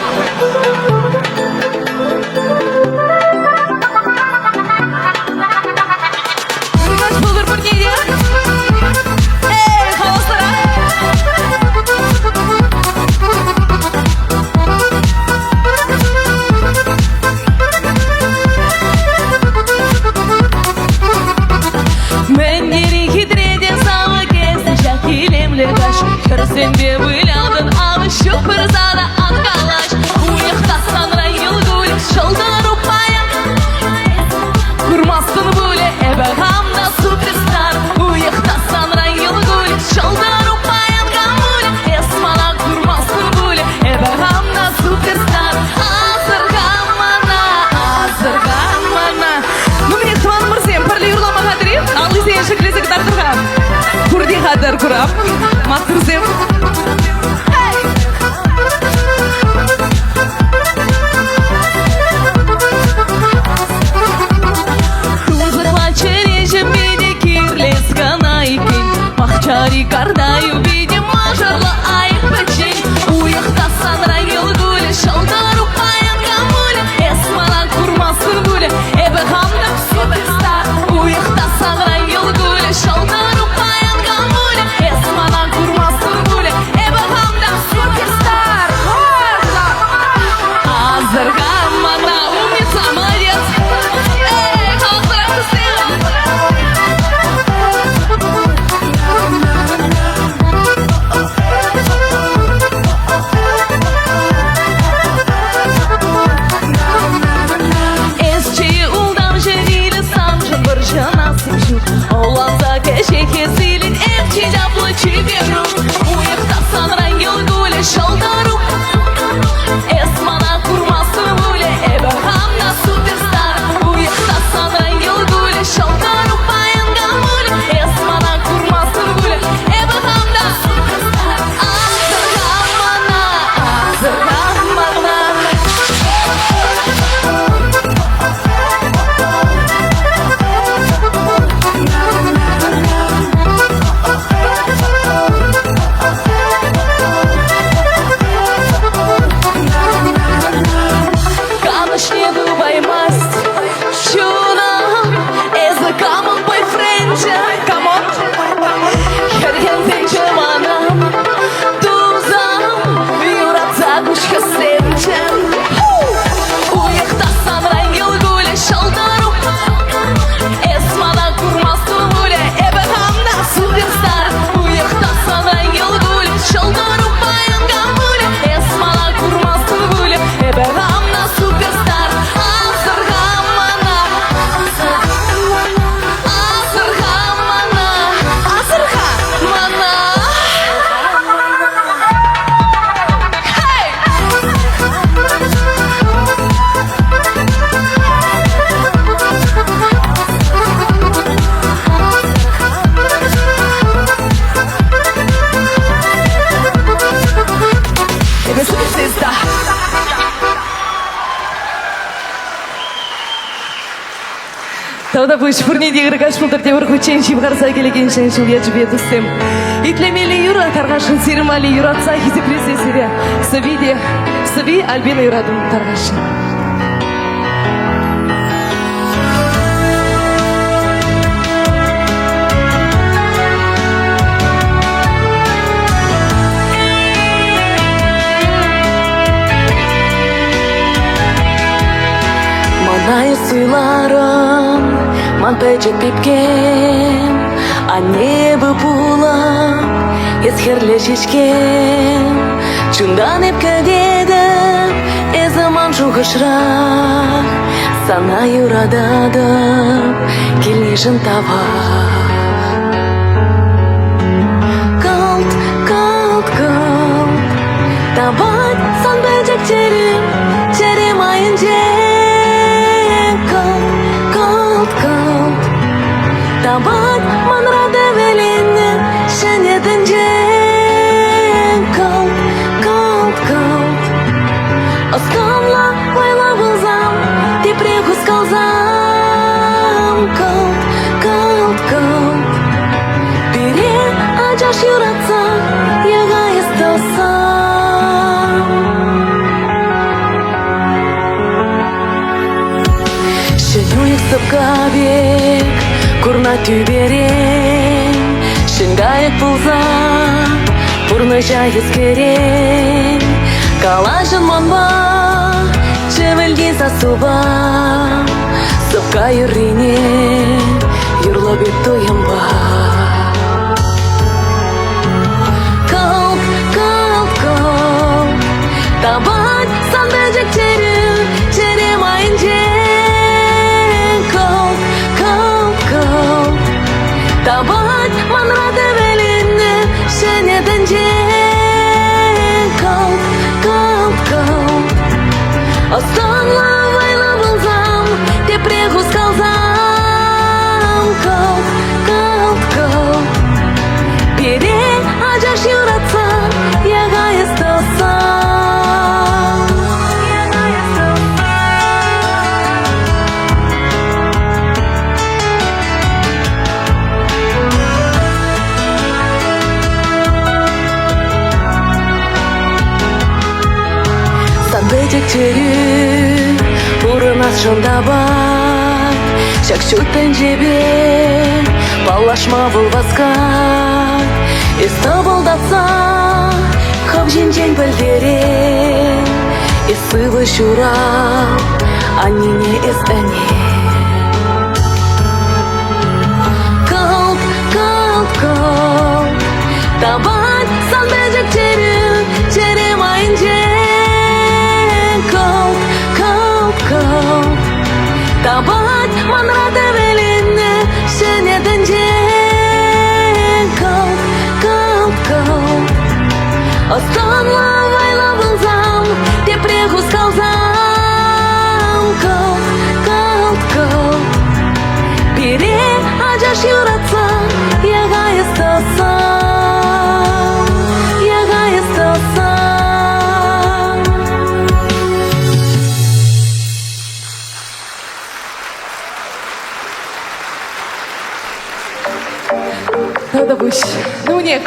Көрсенбе выляудың алышы пырзада ангалаш Уяқтасан райыл гулік шылдыр ұпаян Құрмасын бөлі әбі ғамда суперстар Уяқтасан райыл гулік шылдыр ұпаян Гамулі эсмала құрмасын бөлі әбі ғамда суперстар Азырғамана Ну мне туан мұрзем пірлі ұрлама қадырем Алы зейін шықлезі қыдар тұрғам Құрди қадар құрам Мақтырзем Тузықла чережім беде кирлес ғана екен Мақчари қардаю беде мажарлы айық бәчен Уяқтасан райыл гөлі шалдар ұпаян гамулі Эсмалан құрмасын гөлі әбі ғамда суперстар Уяқтасан райыл гөлі шалдар ұпаян гамулі Эсмалан құрмасын гөлі әбі ғамда суперстар Азырға мана умница молодец Эй, Тода буш фурни дегір каш пултыр темір хүчен шибғарса келеген шен шыл ячбе дұстым. Итлемелі юра тарғашын серімалі юратса хизепресе сере. Саби альбина юрадым тарғашын. Manay suylarım mantaycık tepken a nebe pula esherle şişken Çundan hep kadedim e zaman şuğışrak sana yuradadım kelişin tava Kalt, kalt, kalt Tabat san böcek çerim ayınca Tabat manrada velini sen yedince Kalt, kalt, kalt Askamla bayla bulsam Depregu skalsam Kalt, kalt, kalt Biri acаш yuratsa Yaga istasam Şenuyuk sapkabek Kurna tübereng Şengayek bulsa Purna jayız kereng Kalajın manba Çevelgi sasuba Sapka yurine Yurla bit toyamba Kalk, kalk, kalk Tabat san böcek çerim ayınca Tabat manrada velini sen yedince Kalk, kalk, kalk Aslanla bayla bulsam Depregu skalsam Kalk, kalk, kalk Biri acаш yuratsa Yaga istasam Böcekçeri Uğrunaz şunda bak Şakşuttan cebe Ballaşma bulvaska İstanbul'datsa Kapjinjen bildirin İsıvı şura Annine esene Kalk, kalk, kalk Tabat san böcekçeri Çerim ayınca Kalk, kalk, kalk Tabat manrada velini sen yedince Kalk, kalk, kalk Aslanla bayla bulsam Depregu skalsam Kalk, kalk, kalk Biri acаш yuratsa Yaga istasam Yaga istasam Тода буш Ну не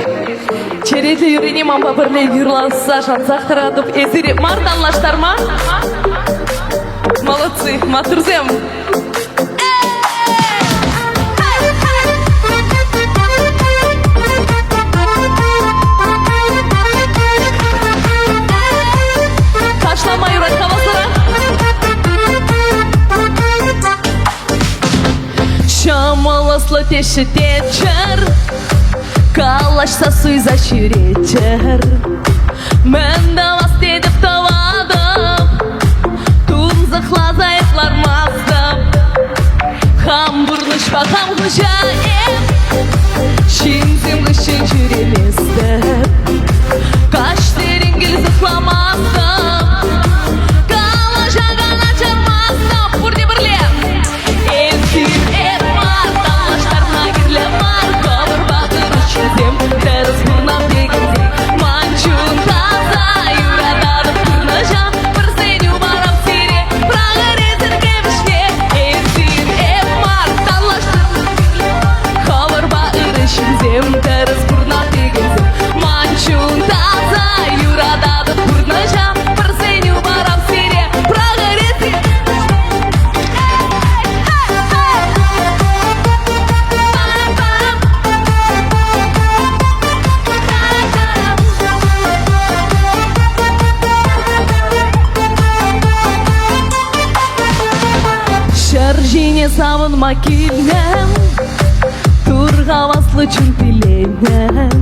Черетлі юрине мамба бірле юрланса Шансақ таратып Эзире мартанлаштар ма? Молодцы, матурзем Ташлама юрат кавасыра Шамаласлы теші течер Калашса суйза шүретер Мен да вас дедіп тавадым Тунзықлаза етлармаздым Хам бұрнышпа хам ғұжайым Шинзім ғышын жүреместім Каштерін гіл зықламаздым Кала жағана чармаздым Бұрде бірлем Эзгім эт мар Талаштарна керле мар Кабыр бағыр үшіндем Дәріс бұрнам дегенде Манчу Сене савынма келем, турғаваслы чын пиленем.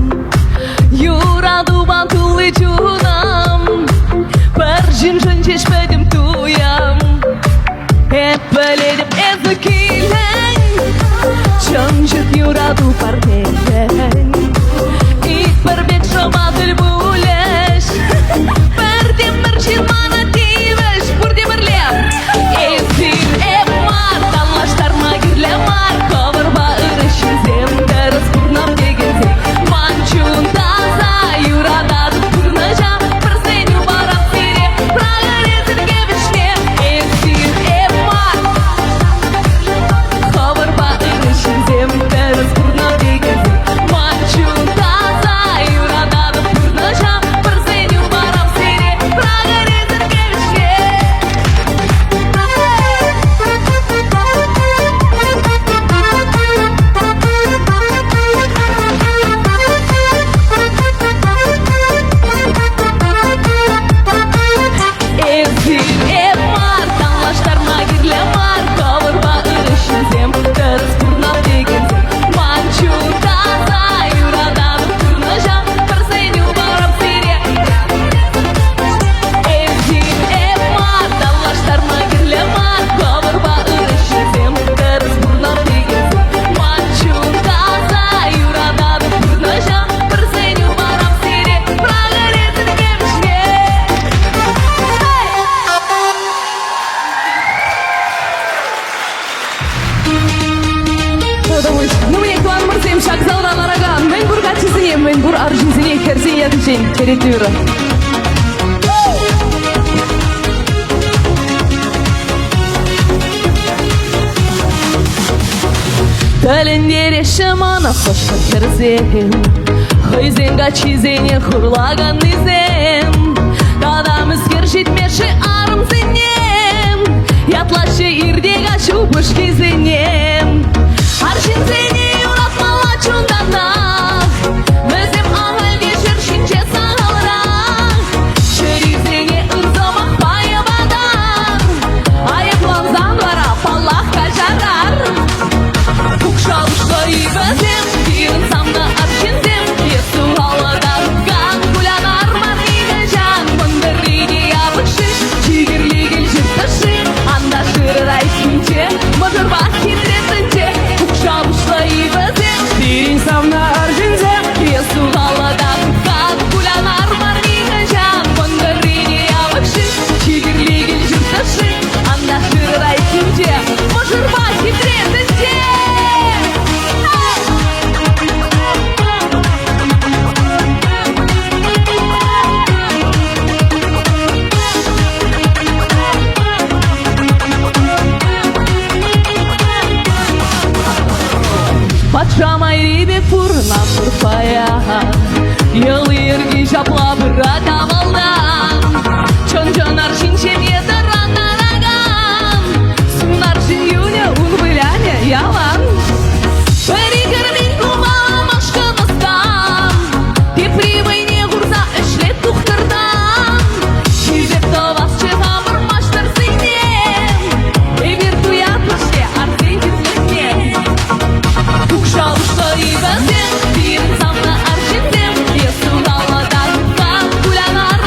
Юраду бантулы чунам, бір жын чешпедім туям. Эппеледіп эзі келен, чын жып юраду парнелен. Ик бір бек шабатыл бұлеш, бірден бір жирмана дейвеш, бұрде бірлем. Эзір эпмар, танлаштарма керлемар, ковырба ұрышын земдеріс бұрнап дегенде. Манчун таза, юрадады бұрны жам, бірсеню барам сере, прағыр езірге бішне. Эзір эпмар, ковырба ұрышын земдеріс бұрнап дегенде. Манчун таза, юрадады бұрны жам, бірсеню барам сере, прағыр езірге бішне. Эзир эпмар, танлаштарма керлемар, ковырба ұрышын земдеріс бұрнап дегенде. Манчун таза, юрадады бұрны жам, бірсеню барам сере. Эзир эпмар, танлаштарма керлемар, ковырба ұрышын земдеріс бұрнап дегенде. Манчун таза, юрадады бұрны жам, бірсеню барам сере, прағыр езірге бішне. Ну мне клан мырзем шаг залдан араган, мен бур гачизине, мен бур аржинзине, керсен ядышен, керетюра. Тәліндері шымана қошқа керзем, хойзен гачизине хурлаган низем, тадам іскер жетмеші арым зенем, ятлашы ирдег ашу бұш кезенем. Аршин зене ұратмала чунданақ, өзім аңылге жүршінче сағалырақ. Шөрізене ұзамақ байыбадан, айыпланзан бара палақ кажарар. Бұқшалышқа үйбізем, киын самды аршинзем, есу ғаладар ған күлянар мармиды жан. Бұндар рейде ябықшы, чигірлегіл жүртішы, анда шырыр айсынче, мұжыр бас кетіретінче. Бұқшалышқа үйбізем, киын самды аршинзем, есу ғаладар ған күлянар мармиды жан. Бұндар рейде ябықшы, чигірлегіл жүртішы, анда шырыр айсынче, мұжыр бас кетіретінче. Патшамай ребек пурнам тұрпая, ел ерге жапла бұра тавалдан. Чон-чон аршинчен едіран араган, сун аршин юне ұн выляне ялан. Бірігірмен кумалам ашқымыстан, тепривайне ғұрза үшлет тұқтырдан. Шизеп товас чығамыр маштыр синем, эбір туят үште арсен кізлетнем. Бұқшалышқа үйбәзем, бірін самны аршинзем, есу ғаладар қан күлянар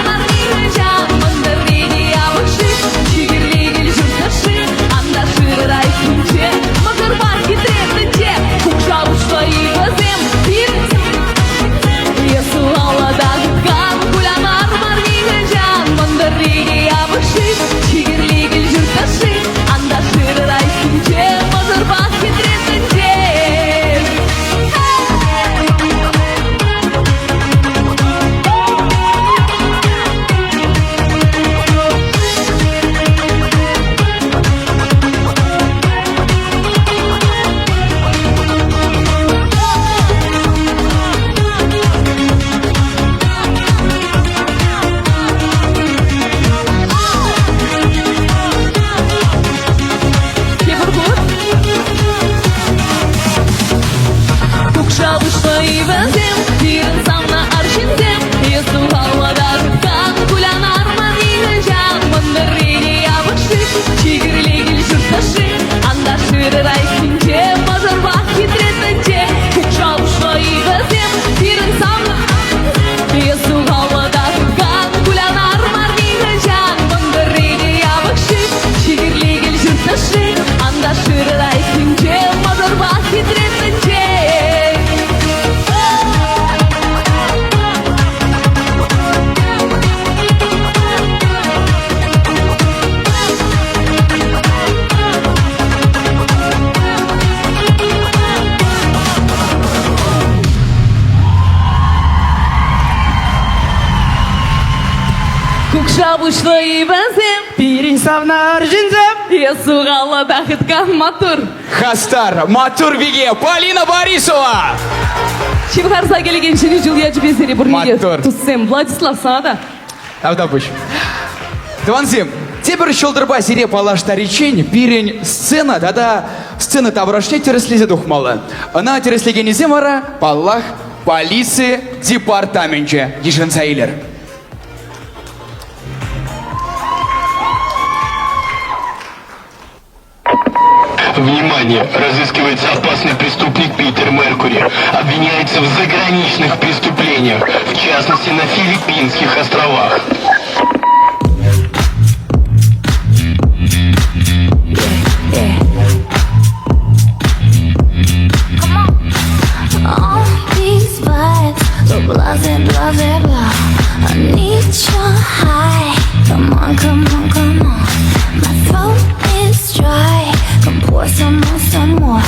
Кукшабышлы ибәнсем, Пирин савнар жинзем. Есуғалы бәхітка матур. Хастар, матур биге, Полина Борисова. Шивхарса келеген шыны жыл яжбесері бұрнеге Матур. туссем, Владислав сада. Авдабыш. Тванзим, теперь шолдырба зире палашта речень, пирень сцена, да сцена таврашне тереслезе духмалы. Она тереслегені земара, паллах, полиции, департаменте, дишенсайлер. Внимание! Разыскивается опасный преступник Питер Меркури. Обвиняется в заграничных преступлениях, в частности на Филиппинских островах. All these vibes, so blah, blah, blah, blah. I need your high. Come on, come on, come on. My throat is dry. Come pour some more.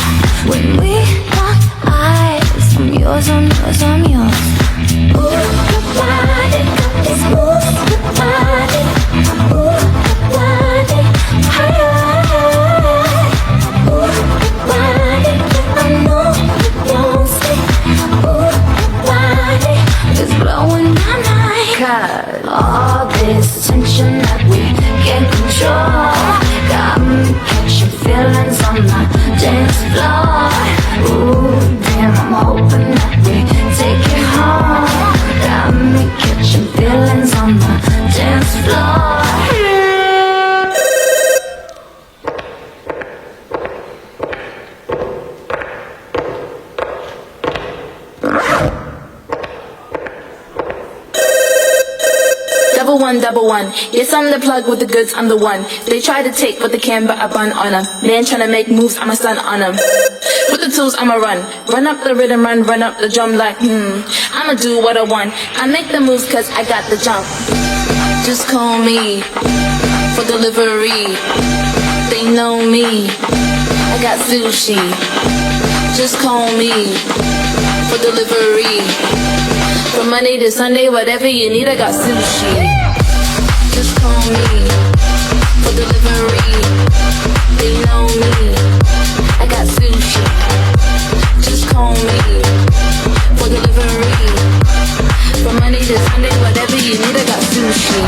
When we lock eyes, I'm yours, I'm yours, I'm yours. Ooh, your body, it's smooth, your body. Ooh, your body, high. Ooh, your body, I know you won't stay. Ooh, your body is blowing my mind. 'Cause all this tension that we can't control got me catching feelings on the dance floor. Ooh, damn, I'm hoping that we take it home. Got me catching feelings on the dance floor. Double one. Yes, I'm the plug with the goods, I'm the one. They try to take what they can, but I bun on them. Man tryna make moves, I'ma stun on them. With the tools, I'ma run. Run up the rhythm, run up the drum like, I'ma do what I want. I make the moves cause I got the jump. Just call me for delivery. They know me. I got sushi. Just call me for delivery. From Monday to Sunday, whatever you need, I got sushi. Just call me for delivery. They know me. I got sushi. Just call me for delivery. From Monday to Sunday, whatever you need, I got sushi.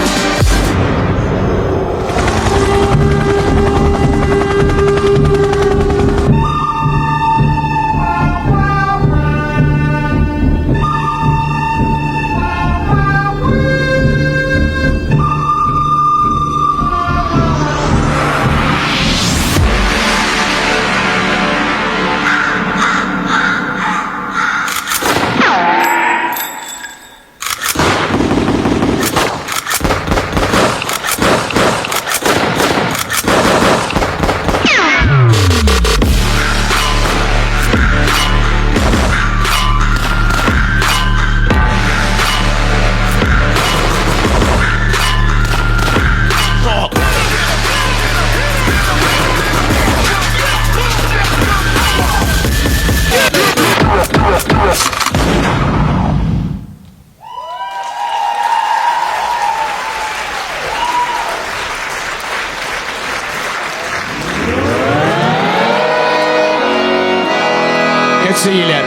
Кексейлер.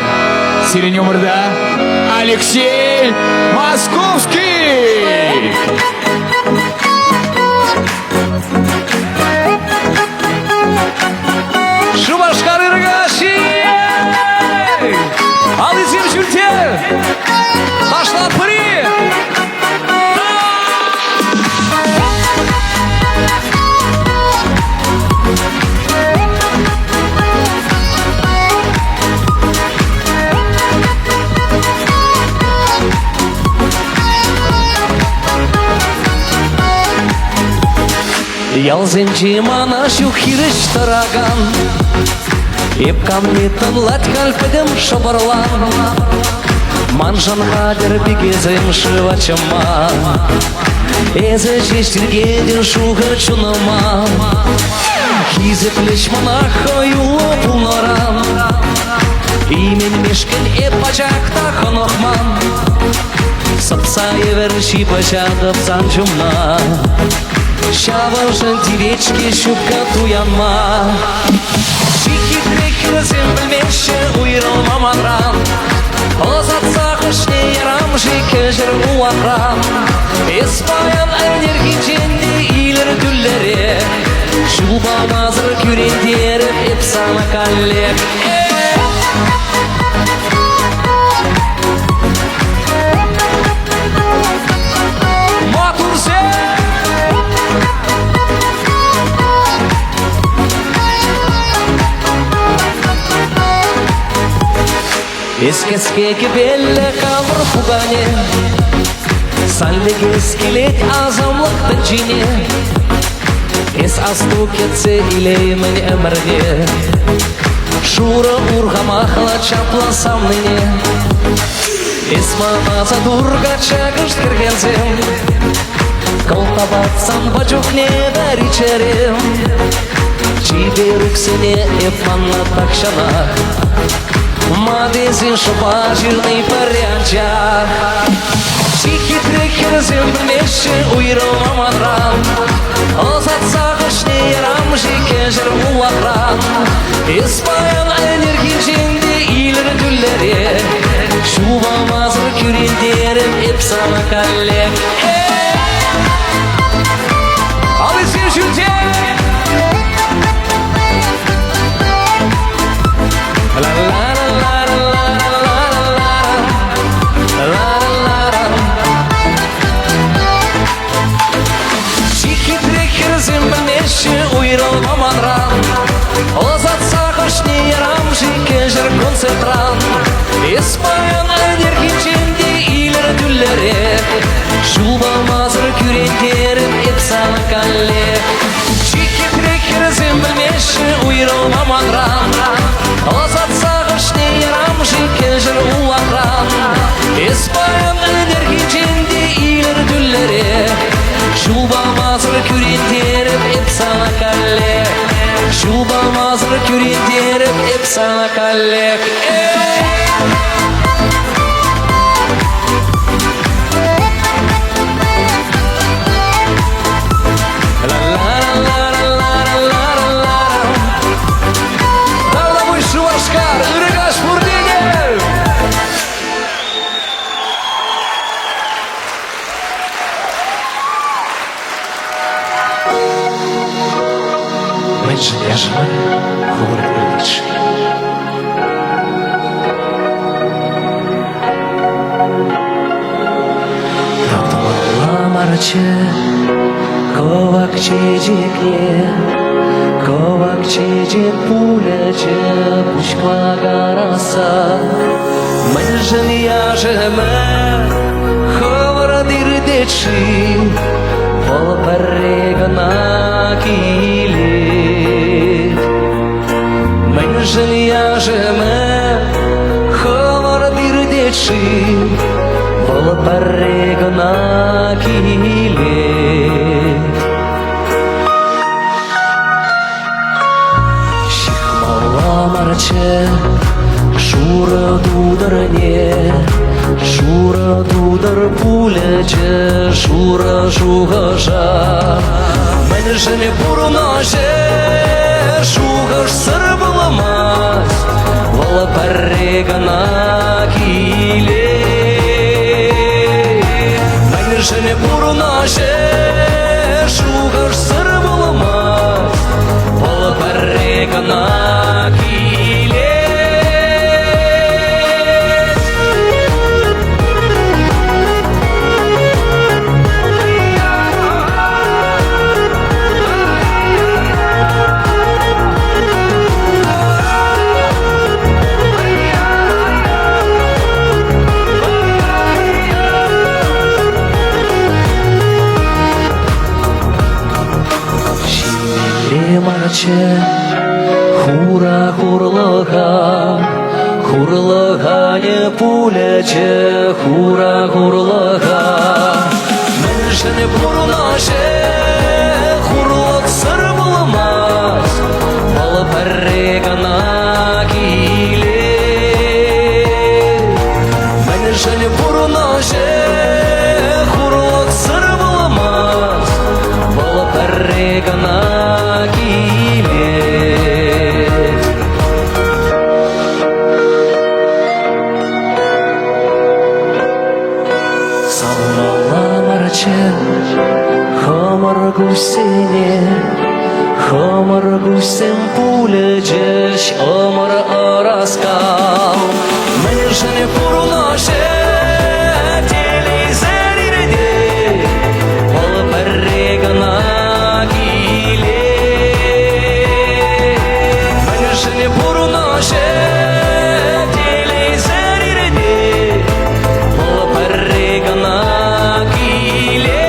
Сирень өмірда Алексей Московский. Шубашкары рыгаши! Алызым жүлте! Башла пыри! Ялзенчи мана шухирыш тараган Епкамни тынлать кальпыгым шобарлан Манжан хадер бигезем шывачама Эзе чештиргеден шугар чунама Хизе плеч монахо юло пулноран Имен мешкен эп бачакта хонохман Сапсаевер шипачатып санчумна Шавашын тивечке шубка туянма Шики трекірсен білмеші уйрылмам адран Озатса қышне ярам жеке жыр уақран Еспаян әнергенченде илер түллері Шубамазыр күрендері епсана каллек Ескеске кебелле кавыр фугане Саллек ескелек азамлыктын жине Эс асту кетсе илеймін әмірге Шуры урғамақла чапласам ныне Эс мамаза дурга чагышт кіргенсем Колтабатсам бачухне даричерем Чиберуксене эпанна такшана Магазин шуба жирный порянчак Тихий трекер землемеші уйрылмам адран Озатса қышне ярам жеке жыр уақран Еспаян энергенченде илір түллері Шубамазыр күрендерім епсана каллек Ал есен жүнте Уйрылмам адран Озатса қышне ярам жеке жыр концентран Еспаян энергенченде илір түллері Шубамазыр күрендерім епсана каллек Чики трекер зембілмеші уйрылмам адран Озатса қышне ярам жеке жыр уақран Еспаян энергенченде илір түллері Шубамазыр күрендерім епсана каллек Шубамазыр күрендерім епсана каллек Дағдамый шуашкар, үрігаш бұрденер Менше яшма, говорить більше. Правда марче, ковак чечекне, ковак чечек пулече, пучкла гараса. Меншен яшеме, говорить дечи, пол перегана кілі. Меншен яшеме, ховар бірдечі, бол перегана кілі. Шихмала марче, шура дударне, шура дудар пулече, шура шугаша. Меншен бурнаше, шугаш сыр буламас, вала перегана кіле. Меншен бурнаше, шугаш сыр буламас, вала перегана кіле. Марче, хура хурлыга, хурлыга не пулече, хура хурлыга. Меншен бурнаше, хурлык сыр буламас, бал перегана кіле. Меншен бурнаше, Хамар гусене, хамар гусем пулечеш, омар араскал. Меньшене пурнаше, телезерде, пол перегана гиле. Меньшене пурнаше, телезерде, пол перегана гиле.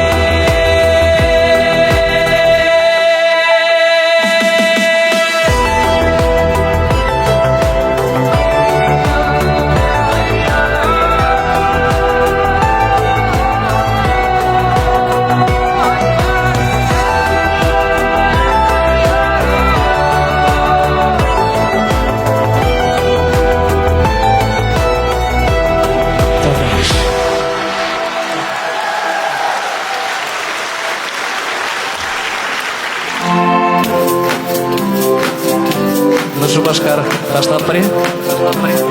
Ну что, Башкар, ташлап при?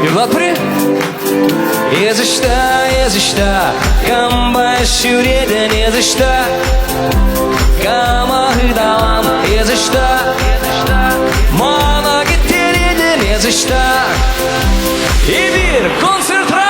Юрлап при? Езышта, камбай шүреден езышта. Камахы далам езышта. Мана кеттереден езышта. И бир концерт рай.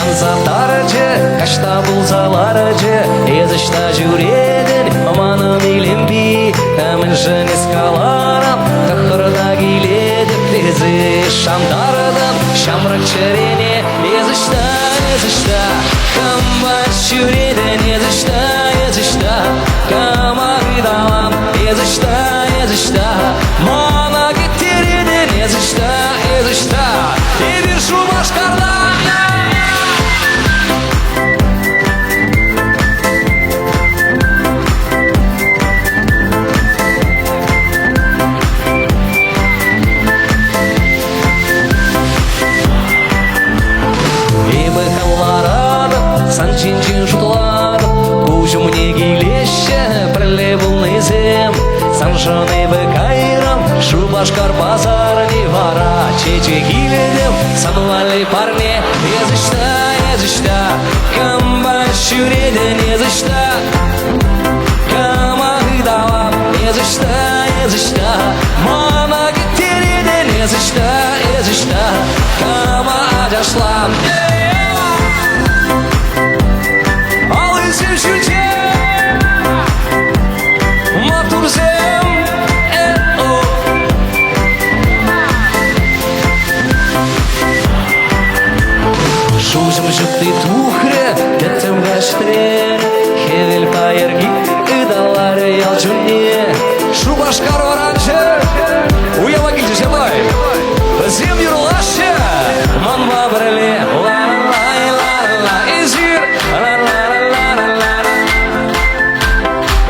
Anzatarcı, kaçta bulsalarcı, yazışta jüredin, amanın ilimbi, hemen jön eskalarım, kahırda giledip, tezi şamdardım, şamrak çerene, yazışta, kambaş jüredin, yazışta, kama gıdalam, yazışta, mana getirdin, yazışta, bir şu başkarda. Санчинчин шутулар, кужум не гилеше, прилебулный зем, саншаны бекайрам, шубашкар базар не вара, чече гиледем, санвали парне, езышта, камбай шүреден езышта, кама гыдалам, езышта, мана кеттереден езышта, кама адашлам. Шужым жыпты тухры, дәттім ғаштырен, хевел пайырги, ыдалары ялчуне. Шубашкар оранжы, уяла келді жабай, зем юрлашы, манва бірле, ла-ла-ла-ла, изир, ла-ла-ла-ла-ла-ла,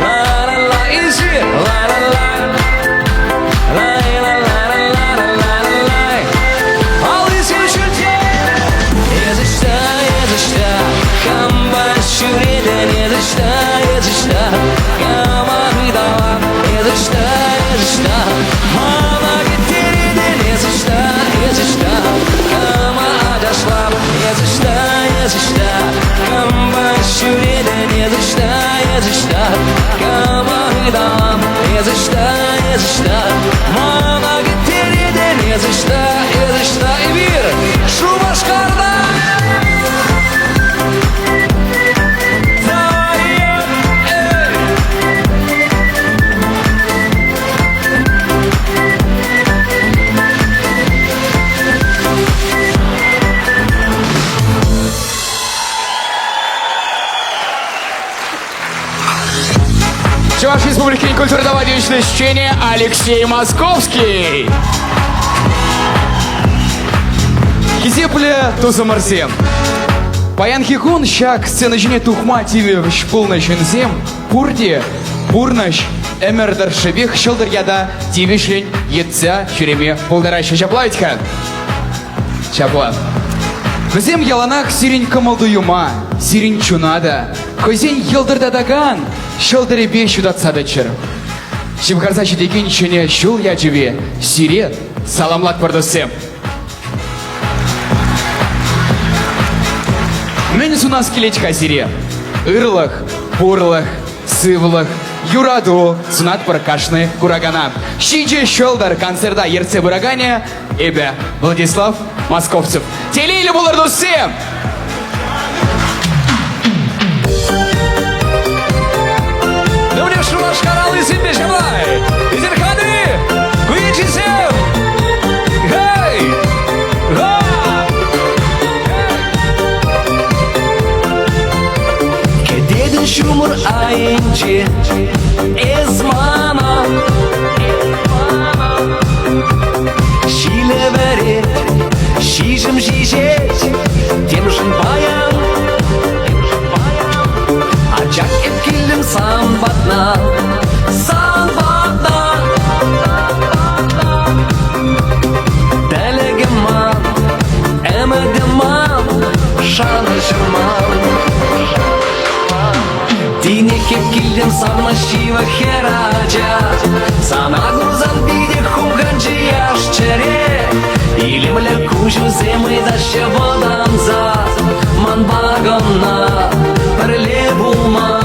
ла-ла-ла, изир, ла-ла-ла, ла-ла-ла-ла-ла-ла-ла, ал изир жүлде. Езышта, камбай шүреден езышта, кама гыдалам, езышта, мана кеттереден езышта, кама адашлам, езышта, камбай шүреден езышта, кама гыдалам, езышта, мана кеттереден езышта, и бир Шубашкарда. Чуваш Республики культуры доводящее чтение Алексей Московский. Кизепле Тузамарсен. Паян Хикун, щак сценочне тухма тиве полночь инзем, пурди, пурнощ, эмердер шевих, щелдер яда, тивишлень, едца, череме, полдораща чаплайтка. Чапла. Зем яланах сирень камалду юма, сирень чунада, Көзен елдырда даган, шылдыры беш удатсады чыр. Шимхарса шедеген чыне шул я живе, сире, саламлат пардосем. Мен сунас келеч хазире. Ырлых, пурлых, сывлых, юраду, сунат паркашны курагана. Шиже шолдар концерта ерце бурагане, эбе Владислав Московцев. Телейлі болар досем! Ну мне шумаш канал из Индежевай, из Ирканы, Куичисев, Гей, Га! Kededin şumur ayınca ezmana Şile verir, şişim şişet, temşin bayan Acak etkilim sambatna, sambatna Delegman, emedeman, şanışman Dine kepkilim sarma şiva heraca Sana guzan bide humganci yaşçere İlimle kuşu zemri daşya vodanza Man bagonna perle bulma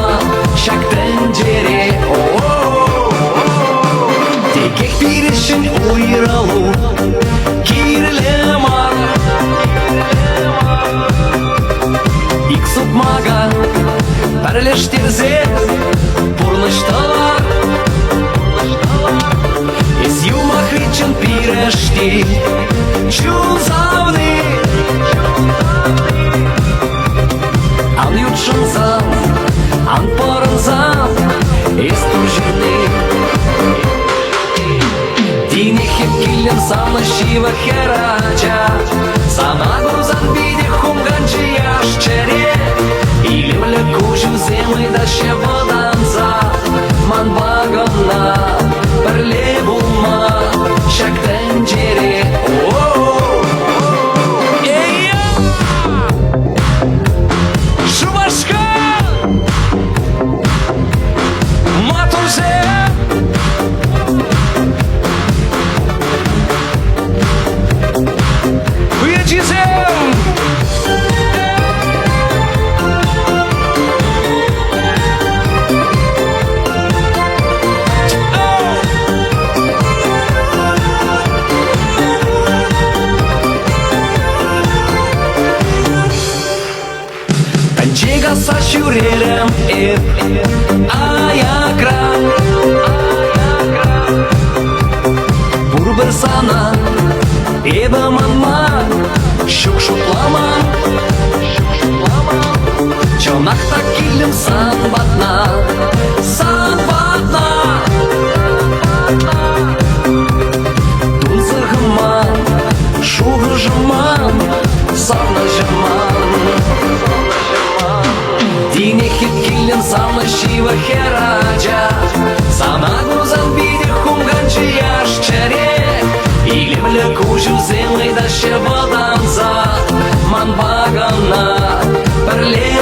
Şak tencere Tekek bir işin uyralı Kirlemar İk submaga Perleştirse Purnıştalar Ez yumak için pireşti Çuzavni An yutşunzam An porunzam Ez turjini Dine hepkilim sana şiva heraca Sana guzan bide humganci yaşçere İlimle kuşum zemli daşya vodanza Man bagonna perle bulma Şak tencere Şubaşka Maturze Uyacizem Tanjega saşurelem ep ayakra Burbır sana eba manma Şuk şuklama Çonakta kilim sanbatna Sanbatna Tunzırgıman Şuğıжыман Савнажыман Dine hepkilim sana şiva heraca Sana guzan bide humganci yaşçere İlimle kuşu zemli daşya vodanza Man bagonna perle